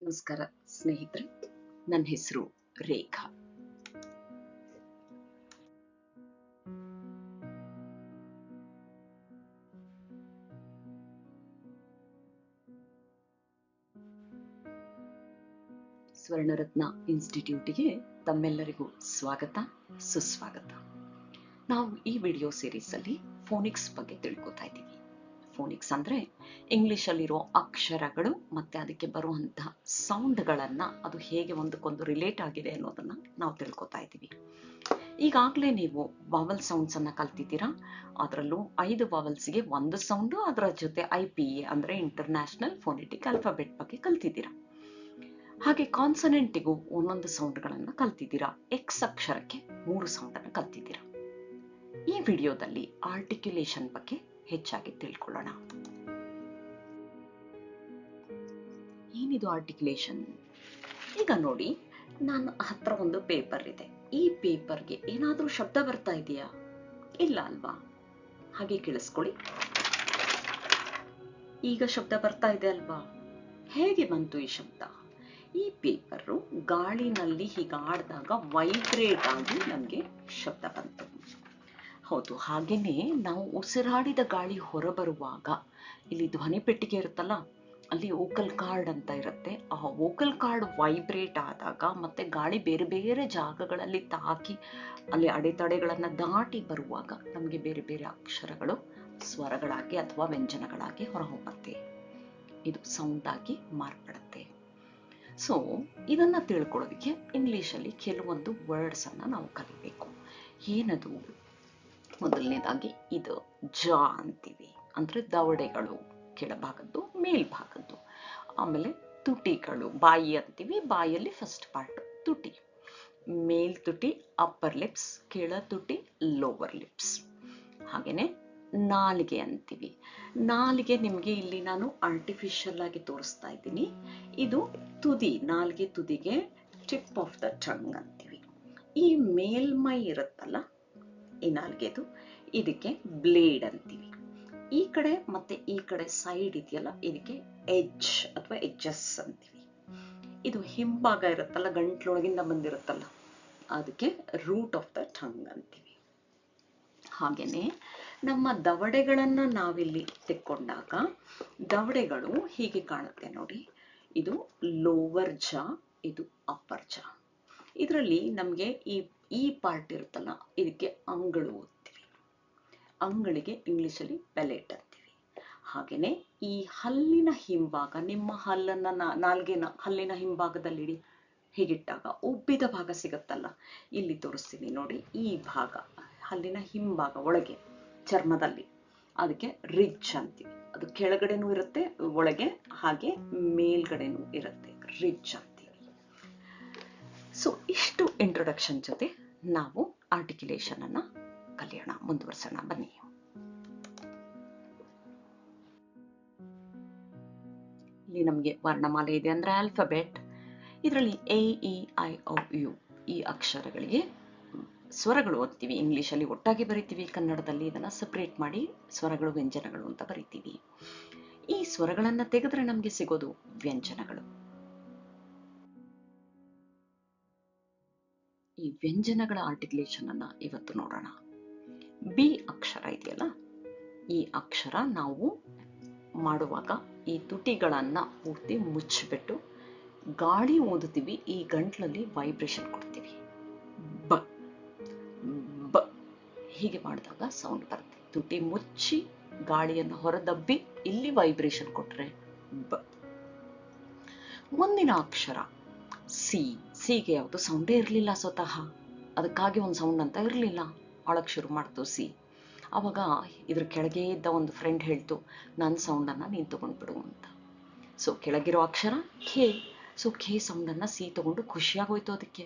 ನಮಸ್ಕಾರ ಸ್ನೇಹಿತರೆ, ನನ್ನ ಹೆಸರು ರೇಖಾ. ಸ್ವರ್ಣರತ್ನ ಇನ್ಸ್ಟಿಟ್ಯೂಟಿಗೆ ತಮ್ಮೆಲ್ಲರಿಗೂ ಸ್ವಾಗತ, ಸುಸ್ವಾಗತ. ನಾವು ಈ ವಿಡಿಯೋ ಸೀರೀಸ್ ಅಲ್ಲಿ ಫೋನಿಕ್ಸ್ ಬಗ್ಗೆ ತಿಳ್ಕೊತಾ ಇದ್ದೀವಿ. ಫೋನಿಕ್ಸ್ ಅಂದ್ರೆ ಇಂಗ್ಲಿಷ್ ಅಲ್ಲಿರೋ ಅಕ್ಷರಗಳು ಮತ್ತೆ ಅದಕ್ಕೆ ಬರುವಂತಹ ಸೌಂಡ್ಗಳನ್ನ ಅದು ಹೇಗೆ ಒಂದಕ್ಕೊಂದು ರಿಲೇಟ್ ಆಗಿದೆ ಅನ್ನೋದನ್ನ ನಾವು ತಿಳ್ಕೊತಾ ಇದ್ದೀವಿ. ಈಗಾಗಲೇ ನೀವು ವಾವಲ್ ಸೌಂಡ್ಸ್ ಅನ್ನ ಕಲ್ತಿದ್ದೀರಾ. ಅದರಲ್ಲೂ 5 ವಾವಲ್ಸ್ಗೆ ಒಂದು ಸೌಂಡು, ಅದರ ಜೊತೆ IPA ಅಂದ್ರೆ ಇಂಟರ್ನ್ಯಾಷನಲ್ ಫೋನೆಟಿಕ್ ಆಲ್ಫಾಬೆಟ್ ಬಗ್ಗೆ ಕಲ್ತಿದ್ದೀರಾ. ಹಾಗೆ ಕಾನ್ಸನೆಂಟಿಗೂ ಒಂದೊಂದು ಸೌಂಡ್ಗಳನ್ನ ಕಲ್ತಿದ್ದೀರಾ. ಎಕ್ಸ್ ಅಕ್ಷರಕ್ಕೆ 3 ಸೌಂಡ್ ಅನ್ನು ಕಲ್ತಿದ್ದೀರಾ. ಈ ವಿಡಿಯೋದಲ್ಲಿ ಆರ್ಟಿಕ್ಯುಲೇಷನ್ ಬಗ್ಗೆ ಹೆಚ್ಚಾಗಿ ತಿಳ್ಕೊಳ್ಳೋಣ. ಏನಿದು ಆರ್ಟಿಕ್ಯುಲೇಷನ್? ಈಗ ನೋಡಿ, ನನ್ನ ಹತ್ರ ಒಂದು ಪೇಪರ್ ಇದೆ. ಈ ಪೇಪರ್ಗೆ ಏನಾದ್ರೂ ಶಬ್ದ ಬರ್ತಾ ಇದೆಯಾ? ಇಲ್ಲ ಅಲ್ವಾ? ಹಾಗೆ ಕೇಳಿಸ್ಕೊಳ್ಳಿ. ಈಗ ಶಬ್ದ ಬರ್ತಾ ಇದೆ ಅಲ್ವಾ? ಹೇಗೆ ಬಂತು ಈ ಶಬ್ದ? ಈ ಪೇಪರು ಗಾಳಿನಲ್ಲಿ ಹೀಗಾಡಿದಾಗ ವೈಬ್ರೇಟ್ ಆಗಿ ನಮಗೆ ಶಬ್ದ ಬಂತು. ಹೌದು, ಹಾಗೇನೆ ನಾವು ಉಸಿರಾಡಿದ ಗಾಳಿ ಹೊರಬರುವಾಗ ಇಲ್ಲಿ ಧ್ವನಿ ಪೆಟ್ಟಿಗೆ ಇರುತ್ತಲ್ಲ, ಅಲ್ಲಿ ವೋಕಲ್ ಕಾರ್ಡ್ ಅಂತ ಇರುತ್ತೆ. ಆ ವೋಕಲ್ ಕಾರ್ಡ್ ವೈಬ್ರೇಟ್ ಆದಾಗ ಮತ್ತೆ ಗಾಳಿ ಬೇರೆ ಬೇರೆ ಜಾಗಗಳಲ್ಲಿ ತಾಕಿ ಅಲ್ಲಿ ಅಡೆತಡೆಗಳನ್ನ ದಾಟಿ ಬರುವಾಗ ನಮಗೆ ಬೇರೆ ಬೇರೆ ಅಕ್ಷರಗಳು ಸ್ವರಗಳಾಗಿ ಅಥವಾ ವ್ಯಂಜನಗಳಾಗಿ ಹೊರಹೊಮ್ಮತ್ತೆ. ಇದು ಸೌಂಡ್ ಆಗಿ ಮಾರ್ಪಡುತ್ತೆ. ಸೊ ಇದನ್ನ ತಿಳ್ಕೊಳ್ಳೋದಕ್ಕೆ ಇಂಗ್ಲಿಷಲ್ಲಿ ಕೆಲವೊಂದು ವರ್ಡ್ಸ್ ಅನ್ನ ನಾವು ಕಲಿಬೇಕು. ಏನದು? ಮೊದಲನೇದಾಗಿ ಇದು ಜಾ ಅಂತೀವಿ, ಅಂದ್ರೆ ದವಡೆಗಳು, ಕೆಳಭಾಗದ್ದು ಮೇಲ್ಭಾಗದ್ದು. ಆಮೇಲೆ ತುಟಿಗಳು, ಬಾಯಿ ಅಂತೀವಿ, ಬಾಯಲ್ಲಿ ಫಸ್ಟ್ ಪಾರ್ಟ್ ತುಟಿ. ಮೇಲ್ ತುಟಿ ಅಪ್ಪರ್ ಲಿಪ್ಸ್, ಕೆಳ ತುಟಿ ಲೋವರ್ ಲಿಪ್ಸ್. ಹಾಗೇನೆ ನಾಲಿಗೆ ಅಂತೀವಿ. ನಾಲಿಗೆ ನಿಮಗೆ ಇಲ್ಲಿ ನಾನು ಆರ್ಟಿಫಿಷಿಯಲ್ ಆಗಿ ತೋರಿಸ್ತಾ ಇದ್ದೀನಿ. ಇದು ತುದಿ, ನಾಲಿಗೆ ತುದಿಗೆ ಟಿಪ್ ಆಫ್ ದ ಟಂಗ್ ಅಂತೀವಿ. ಈ ಮೇಲ್ಮೈ ಇರುತ್ತಲ್ಲ ಈ ನಾಲ್ಗೆದು, ಇದಕ್ಕೆ ಬ್ಲೇಡ್ ಅಂತೀವಿ. ಈ ಕಡೆ ಮತ್ತೆ ಈ ಕಡೆ ಸೈಡ್ ಇದೆಯಲ್ಲ, ಇದಕ್ಕೆ ಎಡ್ಜ್ ಅಥವಾ ಎಡ್ಜಸ್ ಅಂತೀವಿ. ಇದು ಹಿಂಭಾಗ ಇರುತ್ತಲ್ಲ, ಗಂಟ್ಲೊಳಗಿಂದ ಬಂದಿರುತ್ತಲ್ಲ, ಅದಕ್ಕೆ ರೂಟ್ ಆಫ್ ದ ಟಂಗ್ ಅಂತೀವಿ. ಹಾಗೇನೆ ನಮ್ಮ ದವಡೆಗಳನ್ನ ನಾವಿಲ್ಲಿ ತೆಕ್ಕೊಂಡಾಗ ದವಡೆಗಳು ಹೀಗೆ ಕಾಣುತ್ತೆ ನೋಡಿ. ಇದು ಲೋವರ್ ಜಾ, ಇದು ಅಪ್ಪರ್ ಜಾ. ಇದರಲ್ಲಿ ನಮಗೆ ಈ ಪಾರ್ಟ್ ಇರುತ್ತಲ್ಲ, ಇದಕ್ಕೆ ಅಂಗಳು ಅಂತೀವಿ. ಅಂಗಳಿಗೆ ಇಂಗ್ಲಿಷಲ್ಲಿ ಪೆಲೆಟ್ ಅಂತೀವಿ. ಹಾಗೇನೆ ಈ ಹಲ್ಲಿನ ಹಿಂಭಾಗ, ನಿಮ್ಮ ಹಲ್ಲನ್ನ ನಾಲ್ಗೆನ ಹಲ್ಲಿನ ಹಿಂಭಾಗದಲ್ಲಿ ಹೀಗಿಟ್ಟಾಗ ಉಬ್ಬಿದ ಭಾಗ ಸಿಗುತ್ತಲ್ಲ, ಇಲ್ಲಿ ತೋರಿಸ್ತೀನಿ ನೋಡಿ. ಈ ಭಾಗ ಹಲ್ಲಿನ ಹಿಂಭಾಗ ಒಳಗೆ ಚರ್ಮದಲ್ಲಿ, ಅದಕ್ಕೆ ರಿಡ್ಜ್ ಅಂತೀವಿ. ಅದು ಕೆಳಗಡೆನೂ ಇರುತ್ತೆ ಒಳಗೆ, ಹಾಗೆ ಮೇಲ್ಗಡೆನೂ ಇರುತ್ತೆ, ರಿಡ್ಜ್ ಅಂತೀವಿ. ಸೊ ಇಷ್ಟು ಇಂಟ್ರೊಡಕ್ಷನ್ ಜೊತೆ ನಾವು ಆರ್ಟಿಕ್ಯುಲೇಷನ್ ಅನ್ನ ಕಲಿಯೋಣ, ಮುಂದುವರ್ಸೋಣ ಬನ್ನಿ. ಇಲ್ಲಿ ನಮಗೆ ವರ್ಣಮಾಲೆ ಇದೆ, ಅಂದ್ರೆ ಆಲ್ಫಾಬೆಟ್. ಇದರಲ್ಲಿ AEIOU ಈ ಅಕ್ಷರಗಳಿಗೆ ಸ್ವರಗಳು ಓದ್ತೀವಿ. ಇಂಗ್ಲಿಷಲ್ಲಿ ಒಟ್ಟಾಗಿ ಬರಿತೀವಿ, ಕನ್ನಡದಲ್ಲಿ ಇದನ್ನ ಸಪರೇಟ್ ಮಾಡಿ ಸ್ವರಗಳು ವ್ಯಂಜನಗಳು ಅಂತ ಬರಿತೀವಿ. ಈ ಸ್ವರಗಳನ್ನ ತೆಗೆದ್ರೆ ನಮಗೆ ಸಿಗೋದು ವ್ಯಂಜನಗಳು. ಈ ವ್ಯಂಜನಗಳ ಆರ್ಟಿಕ್ಯುಲೇಷನ್ ಅನ್ನ ಇವತ್ತು ನೋಡೋಣ. ಬಿ ಅಕ್ಷರ ಇದೆಯಲ್ಲ, ಈ ಅಕ್ಷರ ನಾವು ಮಾಡುವಾಗ ಈ ತುಟಿಗಳನ್ನ ಪೂರ್ತಿ ಮುಚ್ಚಿಬಿಟ್ಟು ಗಾಳಿ ಓದುತ್ತೀವಿ. ಈ ಗಂಟ್ಲಲ್ಲಿ ವೈಬ್ರೇಷನ್ ಕೊಡ್ತೀವಿ. ಬ ಬ ಹೀಗೆ ಮಾಡಿದಾಗ ಸೌಂಡ್ ಬರುತ್ತೆ. ತುಟಿ ಮುಚ್ಚಿ ಗಾಳಿಯನ್ನು ಹೊರದಬ್ಬಿ ಇಲ್ಲಿ ವೈಬ್ರೇಷನ್ ಕೊಟ್ರೆ ಬ. ಮುಂದಿನ ಅಕ್ಷರ ಸಿ. ಸಿಗೆ ಯಾವುದು ಸೌಂಡೇ ಇರಲಿಲ್ಲ ಸ್ವತಃ, ಅದಕ್ಕಾಗಿ ಒಂದು ಸೌಂಡ್ ಅಂತ ಇರಲಿಲ್ಲ. ಅಳಕ್ ಶುರು ಮಾಡ್ತು ಸಿ. ಅವಾಗ ಇದ್ರ ಕೆಳಗೆ ಇದ್ದ ಒಂದು ಫ್ರೆಂಡ್ ಹೇಳ್ತು, ನನ್ನ ಸೌಂಡನ್ನು ನೀನು ತಗೊಂಡ್ಬಿಡು ಅಂತ. ಸೊ ಕೆಳಗಿರೋ ಅಕ್ಷರ ಖೇ. ಸೊ ಖೇ ಸೌಂಡನ್ನು ಸಿ ತಗೊಂಡು ಖುಷಿಯಾಗೋಯ್ತು ಅದಕ್ಕೆ.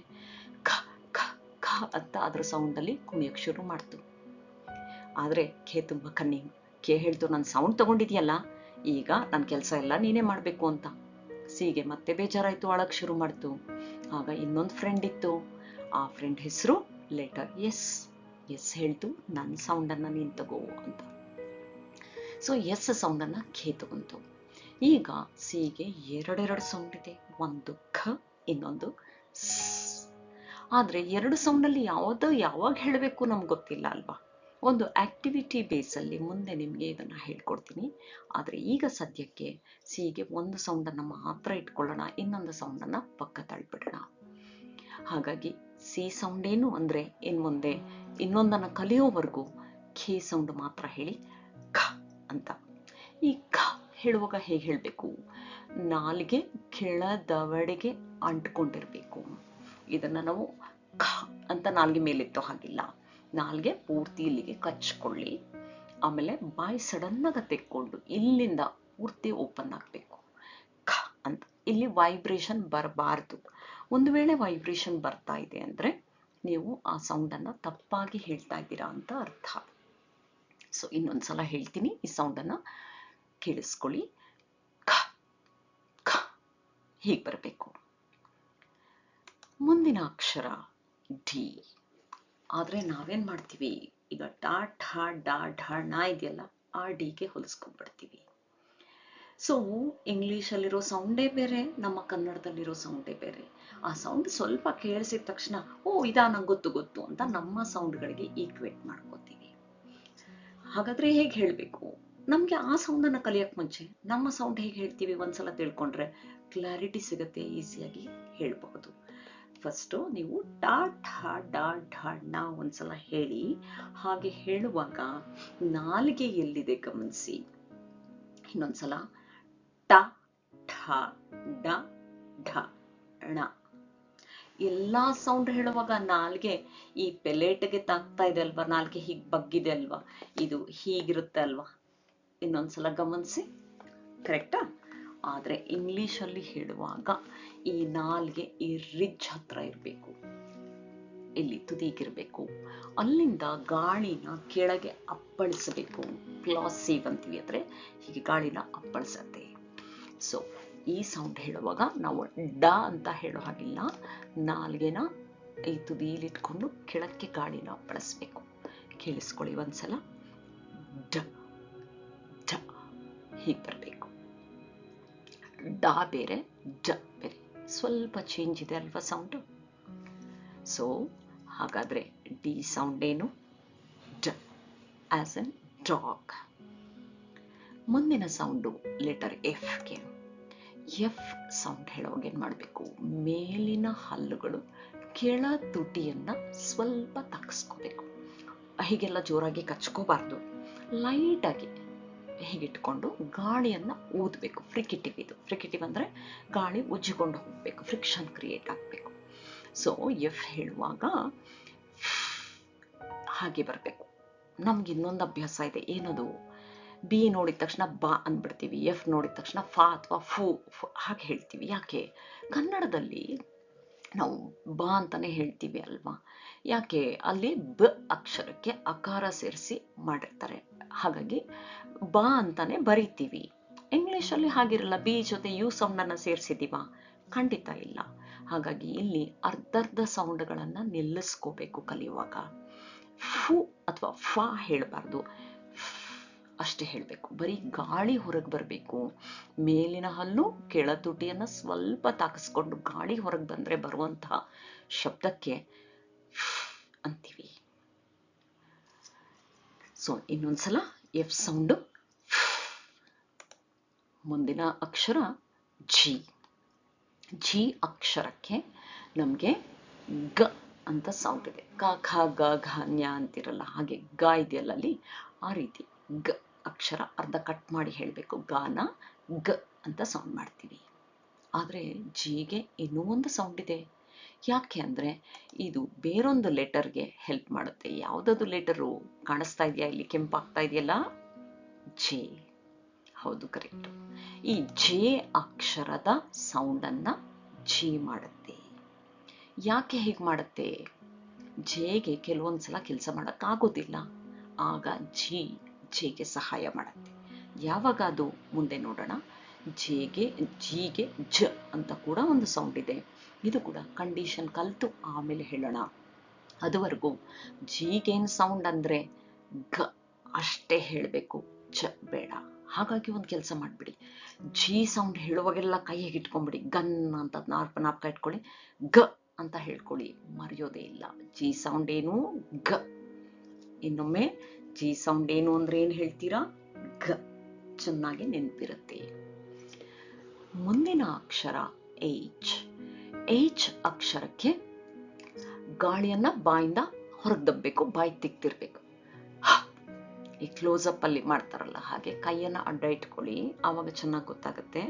ಖ ಖ ಖ ಅಂತ ಅದ್ರ ಸೌಂಡಲ್ಲಿ ಕುಣಿಯೋಕೆ ಶುರು ಮಾಡ್ತು. ಆದರೆ ಖೇ ತುಂಬ ಕನ್ನಿಂಗ್. ಖೇ ಹೇಳ್ತು, ನನ್ನ ಸೌಂಡ್ ತಗೊಂಡಿದ್ಯಲ್ಲ, ಈಗ ನನ್ನ ಕೆಲಸ ಎಲ್ಲ ನೀನೇ ಮಾಡಬೇಕು ಅಂತ. ಸಿಗೆ ಮತ್ತೆ ಬೇಜಾರಾಯ್ತು, ಅಳಕ್ ಶುರು ಮಾಡ್ತು. ಆಗ ಇನ್ನೊಂದು ಫ್ರೆಂಡ್ ಇತ್ತು, ಆ ಫ್ರೆಂಡ್ ಹೆಸರು ಲೆಟರ್ ಎಸ್. ಎಸ್ ಹೇಳ್ತು, ನನ್ನ ಸೌಂಡನ್ನು ನೀನು ತಗೋ ಅಂತ. ಸೊ ಎಸ್ ಸೌಂಡನ್ನು ಖೇ ತಗೊಂತು. ಈಗ ಸಿಗೆ ಎರಡೆರಡು ಸೌಂಡ್ ಇದೆ, ಒಂದು ಖ, ಇನ್ನೊಂದು ಸ್. ಆದ್ರೆ ಎರಡು ಸೌಂಡಲ್ಲಿ ಯಾವಾಗ ಹೇಳಬೇಕು ನಮ್ಗೆ ಗೊತ್ತಿಲ್ಲ ಅಲ್ವಾ. ಒಂದು ಆಕ್ಟಿವಿಟಿ ಬೇಸಲ್ಲಿ ಮುಂದೆ ನಿಮಗೆ ಇದನ್ನ ಹೇಳ್ಕೊಡ್ತೀನಿ. ಆದ್ರೆ ಈಗ ಸದ್ಯಕ್ಕೆ ಸಿಗೆ ಒಂದು ಸೌಂಡನ್ನು ಮಾತ್ರ ಇಟ್ಕೊಳ್ಳೋಣ, ಇನ್ನೊಂದು ಸೌಂಡನ್ನು ಪಕ್ಕ ತಳ್ಬಿಡೋಣ. ಹಾಗಾಗಿ ಸಿ ಸೌಂಡ್ ಏನು ಅಂದ್ರೆ ಮುಂದೆ ಇನ್ನೊಂದನ್ನು ಕಲಿಯೋವರೆಗೂ ಖಿ ಸೌಂಡ್ ಮಾತ್ರ ಹೇಳಿ, ಖ ಅಂತ. ಈ ಖ ಹೇಳುವಾಗ ಹೇಗೆ ಹೇಳಬೇಕು? ನಾಲಿಗೆ ಕೆಳದವಡೆಗೆ ಅಂಟ್ಕೊಂಡಿರ್ಬೇಕು. ಇದನ್ನ ನಾವು ಖ ಅಂತ ನಾಲ್ಗೆ ಮೇಲೆತ್ತೋ ಹಾಗಿಲ್ಲ. ನಾಲ್ಗೆ ಪೂರ್ತಿ ಇಲ್ಲಿಗೆ ಕಚ್ಕೊಳ್ಳಿ, ಆಮೇಲೆ ಬಾಯಿ ಸಡನ್ ಆಗಿ ತೆಕ್ಕೊಂಡು ಇಲ್ಲಿಂದ ಪೂರ್ತಿ ಓಪನ್ ಆಗ್ಬೇಕು. ಖ ಅಂತ. ಇಲ್ಲಿ ವೈಬ್ರೇಷನ್ ಬರಬಾರ್ದು. ಒಂದು ವೇಳೆ ವೈಬ್ರೇಷನ್ ಬರ್ತಾ ಇದೆ ಅಂದ್ರೆ ನೀವು ಆ ಸೌಂಡನ್ನು ತಪ್ಪಾಗಿ ಹೇಳ್ತಾ ಇದ್ದೀರಾ ಅಂತ ಅರ್ಥ. ಸೊ ಇನ್ನೊಂದ್ಸಲ ಹೇಳ್ತೀನಿ, ಈ ಸೌಂಡನ್ನು ಕೇಳಿಸ್ಕೊಳ್ಳಿ. ಖ ಖ ಹೀಗೆ ಬರಬೇಕು. ಮುಂದಿನ ಅಕ್ಷರ ಡಿ. ಆದ್ರೆ ನಾವೇನ್ ಮಾಡ್ತೀವಿ, ಈಗ ಟಾ ಠ ಡಾ ಢ ಣ ಇದೆಯಲ್ಲ, ಆ ಡಿಗೆ ಹೊಲಿಸ್ಕೊಂಡ್ಬಿಡ್ತೀವಿ. ಸೊ ಇಂಗ್ಲಿಷಲ್ಲಿರೋ ಸೌಂಡೇ ಬೇರೆ, ನಮ್ಮ ಕನ್ನಡದಲ್ಲಿರೋ ಸೌಂಡೇ ಬೇರೆ. ಆ ಸೌಂಡ್ ಸ್ವಲ್ಪ ಕೇಳಿಸಿದ ತಕ್ಷಣ ಓ ಇದಾ ನಂಗೆ ಗೊತ್ತು ಅಂತ ನಮ್ಮ ಸೌಂಡ್ಗಳಿಗೆ ಈಕ್ವೇಟ್ ಮಾಡ್ಕೋತೀವಿ. ಹಾಗಾದ್ರೆ ಹೇಗೆ ಹೇಳಬೇಕು? ನಮ್ಗೆ ಆ ಸೌಂಡನ್ನು ಕಲಿಯಕ್ ಮುಂಚೆ ನಮ್ಮ ಸೌಂಡ್ ಹೇಗೆ ಹೇಳ್ತೀವಿ ಒಂದ್ಸಲ ತಿಳ್ಕೊಂಡ್ರೆ ಕ್ಲಾರಿಟಿ ಸಿಗುತ್ತೆ, ಈಸಿಯಾಗಿ ಹೇಳ್ಬಹುದು. ಫಸ್ಟು ನೀವು ಟಾ ಠ ಡಾ ಢ ಣ ಒಂದ್ಸಲ ಹೇಳಿ. ಹಾಗೆ ಹೇಳುವಾಗ ನಾಲಿಗೆ ಎಲ್ಲಿದೆ ಗಮನಿಸಿ. ಇನ್ನೊಂದ್ಸಲ ಟ ಠ ಡ ಢ ಣ. ಎಲ್ಲಾ ಸೌಂಡ್ ಹೇಳುವಾಗ ನಾಲ್ಗೆ ಈ ಪೆಲೇಟ್ಗೆ ತಾಗ್ತಾ ಇದೆ ಅಲ್ವಾ, ನಾಲ್ಗೆ ಹೀಗೆ ಬಗ್ಗಿದೆ ಅಲ್ವಾ, ಇದು ಹೀಗಿರುತ್ತೆ ಅಲ್ವಾ. ಇನ್ನೊಂದ್ಸಲ ಗಮನಿಸಿ, ಕರೆಕ್ಟಾ? ಆದ್ರೆ ಇಂಗ್ಲಿಷಲ್ಲಿ ಹೇಳುವಾಗ ಈ ನಾಲ್ಗೆ ಈ ರಿಡ್ಜ್ ಹತ್ರ ಇರಬೇಕು, ಇಲ್ಲಿ ತುದಿಗಿರ್ಬೇಕು. ಅಲ್ಲಿಂದ ಗಾಳಿನ ಕೆಳಗೆ ಅಪ್ಪಳಿಸಬೇಕು. ಪ್ಲಾಸಿವ್ ಅಂತೀವಿ, ಅಂದ್ರೆ ಹೀಗೆ ಗಾಳಿನ ಅಪ್ಪಳಿಸತ್ತೆ. ಸೊ ಈ ಸೌಂಡ್ ಹೇಳುವಾಗ ನಾವು ಡ ಅಂತ ಹೇಳೋ ಹಾಗಿಲ್ಲ, ನಾಲ್ಗೆನ ಈ ತುದಿಲಿಟ್ಕೊಂಡು ಕೆಳಕ್ಕೆ ಗಾಳಿನ ಅಪ್ಪಳಿಸ್ಬೇಕು. ಕೇಳಿಸ್ಕೊಳ್ಳಿ ಒಂದ್ಸಲ. ಡ ಡ ಹೀಗೆ ಬರಬೇಕು. ಡ ಬೇರೆ, ಡ ಬೇರೆ, ಸ್ವಲ್ಪ ಚೇಂಜ್ ಇದೆ ಅಲ್ವಾ ಸೌಂಡು. ಸೊ ಹಾಗಾದ್ರೆ ಡಿ ಸೌಂಡ್ ಏನು? ಡ ಆಸ್ ಎನ್ ಡಾಗ್. ಮುಂದಿನ ಸೌಂಡು ಲೆಟರ್ ಎಫ್ಗೆ. ಎಫ್ ಸೌಂಡ್ ಹೇಳುವಾಗ ಏನ್ ಮಾಡಬೇಕು? ಮೇಲಿನ ಹಲ್ಲುಗಳು ಕೆಳ ತುಟಿಯನ್ನ ಸ್ವಲ್ಪ ತಗ್ಸ್ಕೋಬೇಕು. ಹೀಗೆಲ್ಲ ಜೋರಾಗಿ ಕಚ್ಕೋಬಾರ್ದು, ಲೈಟಾಗಿ ಹೀಗಿಟ್ಕೊಂಡು ಗಾಳಿಯನ್ನ ಊದಬೇಕು. ಫ್ರಿಕಿಟಿವ್ ಅಂದ್ರೆ ಗಾಳಿ ಉಜ್ಜಿಕೊಂಡು ಹೋಗ್ಬೇಕು, ಫ್ರಿಕ್ಷನ್ ಕ್ರಿಯೇಟ್ ಆಗ್ಬೇಕು. ಸೊ ಎಫ್ ಹೇಳುವಾಗ ಹಾಗೆ ಬರಬೇಕು. ನಮ್ಗೆ ಇನ್ನೊಂದು ಅಭ್ಯಾಸ ಇದೆ, ಏನದು? ಬಿ ನೋಡಿದ ತಕ್ಷಣ ಬಾ ಅಂದ್ಬಿಡ್ತೀವಿ, ಎಫ್ ನೋಡಿದ ತಕ್ಷಣ ಫಾ ಅಥವಾ ಫು ಹಾಗೆ ಹೇಳ್ತೀವಿ. ಯಾಕೆ? ಕನ್ನಡದಲ್ಲಿ ನಾವು ಬಾ ಅಂತಾನೆ ಹೇಳ್ತೀವಿ ಅಲ್ವಾ. ಯಾಕೆ? ಅಲ್ಲಿ ಬ ಅಕ್ಷರಕ್ಕೆ ಅಕಾರ ಸೇರಿಸಿ ಮಾಡಿರ್ತಾರೆ, ಹಾಗಾಗಿ ಬಾ ಅಂತಾನೆ ಬರೀತೀವಿ. ಇಂಗ್ಲಿಷಲ್ಲಿ ಹಾಗಿರಲ್ಲ, ಬಿ ಜೊತೆ ಯು ಸೌಂಡ್ ಅನ್ನ ಸೇರಿಸಿದೀವ? ಖಂಡಿತ ಇಲ್ಲ. ಹಾಗಾಗಿ ಇಲ್ಲಿ ಅರ್ಧರ್ಧ ಸೌಂಡ್ಗಳನ್ನ ನಿಲ್ಲಿಸ್ಕೋಬೇಕು ಕಲಿಯುವಾಗ. ಫು ಅಥವಾ ಫಾ ಹೇಳಬಾರ್ದು, ಅಷ್ಟೇ ಹೇಳಬೇಕು. ಬರೀ ಗಾಳಿ ಹೊರಗೆ ಬರಬೇಕು. ಮೇಲಿನ ಹಲ್ಲು ಕೆಳತುಟಿಯನ್ನ ಸ್ವಲ್ಪ ತಾಕಿಸ್ಕೊಂಡು ಗಾಳಿ ಹೊರಗೆ ಬಂದ್ರೆ ಬರುವಂತಹ ಶಬ್ದಕ್ಕೆ ಅಂತೀವಿ. ಸೊ ಇನ್ನೊಂದ್ಸಲ ಎಫ್ ಸೌಂಡು. ಮುಂದಿನ ಅಕ್ಷರ ಜಿ. ಜಿ ಅಕ್ಷರಕ್ಕೆ ನಮ್ಗೆ ಗ ಅಂತ ಸೌಂಡ್ ಇದೆ. ಕ ಖ ಗ ಘ ನ್ಯ ಅಂತಿರಲ್ಲ, ಹಾಗೆ ಗ ಇದೆಯಲ್ಲ ಅಲ್ಲಿ, ಆ ರೀತಿ ಗ ಅಕ್ಷರ ಅರ್ಧ ಕಟ್ ಮಾಡಿ ಹೇಳಬೇಕು. ಗಾನ ಗ ಅಂತ ಸೌಂಡ್ ಮಾಡ್ತೀವಿ. ಆದ್ರೆ ಜಿಗೆ ಇನ್ನೂ ಒಂದು ಸೌಂಡ್ ಇದೆ. ಯಾಕೆ ಅಂದ್ರೆ ಇದು ಬೇರೊಂದು ಲೆಟರ್ಗೆ ಹೆಲ್ಪ್ ಮಾಡುತ್ತೆ. ಯಾವ್ದದು ಲೆಟರು ಕಾಣಿಸ್ತಾ ಇದೆಯಾ ಇಲ್ಲಿ, ಕೆಂಪಾಗ್ತಾ ಇದೆಯಲ್ಲ? ಜೆ. ಹೌದು, ಕರೆಕ್ಟ್. ಈ ಜೆ ಅಕ್ಷರದ ಸೌಂಡ್ ಅನ್ನ ಜಿ ಮಾಡುತ್ತೆ. ಯಾಕೆ ಹೀಗೆ ಮಾಡುತ್ತೆ? ಜೆಗೆ ಕೆಲವೊಂದ್ಸಲ ಕೆಲಸ ಮಾಡಕ್ ಆಗೋದಿಲ್ಲ, ಆಗ ಜೆಗೆ ಸಹಾಯ ಮಾಡುತ್ತೆ. ಯಾವಾಗ ಅದು ಮುಂದೆ ನೋಡೋಣ. ಜಿಗೆ ಜ ಅಂತ ಕೂಡ ಒಂದು ಸೌಂಡ್ ಇದೆ. ಇದು ಕೂಡ ಕಂಡೀಷನ್ ಕಲ್ತು ಆಮೇಲೆ ಹೇಳೋಣ. ಅದುವರೆಗೂ ಜಿಗೇನ್ ಸೌಂಡ್ ಅಂದ್ರೆ ಗ ಅಷ್ಟೇ ಹೇಳಬೇಕು, ಜ ಬೇಡ. ಹಾಗಾಗಿ ಒಂದು ಕೆಲಸ ಮಾಡಿಬಿಡಿ, ಜಿ ಸೌಂಡ್ ಹೇಳುವಾಗೆಲ್ಲ ಕೈ ಹೇಗೆ ಇಟ್ಕೊಂಡ್ಬಿಡಿ, ಗನ್ ಅಂತ ನಾಪ್ಕ ಇಟ್ಕೊಳ್ಳಿ, ಗ ಅಂತ ಹೇಳ್ಕೊಳ್ಳಿ, ಮರೆಯೋದೇ ಇಲ್ಲ. ಜಿ ಸೌಂಡ್ ಏನು? ಗ. ಇನ್ನೊಮ್ಮೆ ಜಿ ಸೌಂಡ್ ಏನು ಅಂದ್ರೆ ಏನ್ ಹೇಳ್ತೀರಾ? ಗ. ಚೆನ್ನಾಗಿ ನೆನಪಿರುತ್ತೆ. ಮುಂದಿನ ಅಕ್ಷರ H. H ಅಕ್ಷರಕ್ಕೆ ಗಾಳಿಯನ್ನ ಬಾಯಿಂದ ಹೊರಗೆ ದಬ್ಬಬೇಕು, ಬಾಯಿ ತಿಕ್ತಿರ್ಬೇಕು. ಈ ಕ್ಲೋಸ್ ಅಪ್ ಅಲ್ಲಿ ಮಾಡ್ತಾರಲ್ಲ ಹಾಗೆ ಕೈಯನ್ನ ಅಡ್ಡ ಇಟ್ಕೊಳ್ಳಿ, ಆವಾಗ ಚೆನ್ನಾಗಿ ಗೊತ್ತಾಗುತ್ತೆ.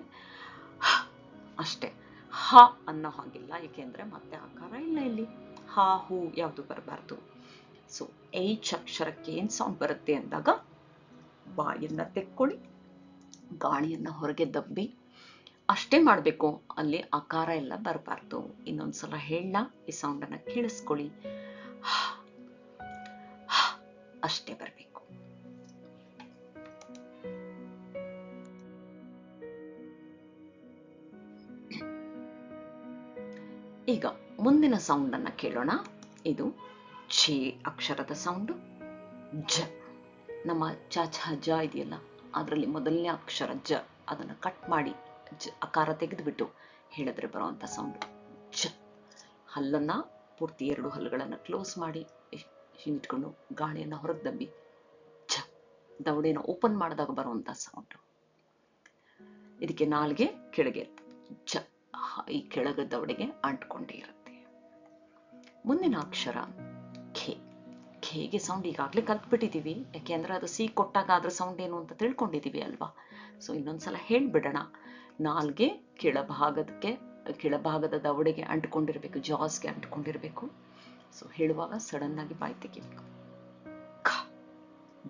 ಅಷ್ಟೇ, ಹ ಅನ್ನೋ ಹಾಗಿಲ್ಲ, ಏಕೆಂದ್ರೆ ಮತ್ತೆ ಆಕಾರ ಇಲ್ಲ ಇಲ್ಲಿ, ಹಾ ಹೂ ಯಾವುದು ಬರಬಾರ್ದು. ಸೊ H ಅಕ್ಷರಕ್ಕೆ ಏನ್ ಸೌಂಡ್ ಬರುತ್ತೆ ಅಂದಾಗ ಬಾಯನ್ನ ತೆಕ್ಕೊಳ್ಳಿ, ಗಾಳಿಯನ್ನ ಹೊರಗೆ ದಬ್ಬಿ, ಅಷ್ಟೇ ಮಾಡಬೇಕು, ಅಲ್ಲಿ ಆಕಾರ ಎಲ್ಲ ಬರಬಾರ್ದು. ಇನ್ನೊಂದ್ಸಲ ಹೇಳ, ಈ ಸೌಂಡ್ ಅನ್ನ ಕೇಳಿಸ್ಕೊಳ್ಳಿ, ಅಷ್ಟೇ ಬರಬೇಕು. ಈಗ ಮುಂದಿನ ಸೌಂಡ್ ಅನ್ನ ಕೇಳೋಣ. ಇದು ಛೇ ಅಕ್ಷರದ ಸೌಂಡು. ಜ. ನಮ್ಮ ಚ ಛ ಜ ಇದೆಯಲ್ಲ, ಅದರಲ್ಲಿ ಮೊದಲನೇ ಅಕ್ಷರ ಜ, ಅದನ್ನು ಕಟ್ ಮಾಡಿ ಆಕಾರ ತೆಗೆದುಬಿಟ್ಟು ಹೇಳಿದ್ರೆ ಬರುವಂತ ಸೌಂಡ್ ಜ. ಹಲ್ಲನ್ನ ಪೂರ್ತಿ 2 ಹಲ್ಲುಗಳನ್ನು ಕ್ಲೋಸ್ ಮಾಡಿ ಹಿಂಗಿಟ್ಕೊಂಡು ಗಾಳಿಯನ್ನ ಹೊರಗೆ ದಬ್ಬಿ ಜ. ದವಡೆನ ಓಪನ್ ಮಾಡಿದಾಗ ಬರುವಂತ ಸೌಂಡ್. ಇದಕ್ಕೆ ನಾಲ್ಗೆ ಕೆಳಗೆ ಜ, ಈ ಕೆಳಗೆ ದವಡೆಗೆ ಅಂಟ್ಕೊಂಡೇ ಇರುತ್ತೆ. ಮುಂದಿನ ಅಕ್ಷರ ಖೆ. ಖೇಗೆ ಸೌಂಡ್ ಈಗಾಗಲೇ ಕಲ್ತ್ಬಿಟ್ಟಿದೀವಿ, ಯಾಕೆಂದ್ರೆ ಅದು ಸಿ ಕೊಟ್ಟಾಗ ಅದ್ರ ಸೌಂಡ್ ಏನು ಅಂತ ತಿಳ್ಕೊಂಡಿದೀವಿ ಅಲ್ವಾ. ಸೊ ಇನ್ನೊಂದ್ಸಲ ಹೇಳ್ಬಿಡೋಣ. ನಾಲ್ಗೆ ಕೆಳಭಾಗದ ದವಡೆಗೆ ಅಂಟ್ಕೊಂಡಿರ್ಬೇಕು, ಜಾಸ್ಗೆ ಅಂಟ್ಕೊಂಡಿರ್ಬೇಕು. ಸೊ ಹೇಳುವಾಗ ಸಡನ್ ಆಗಿ ಬಾಯಿ ತೆಗಿಬೇಕು, ಖ.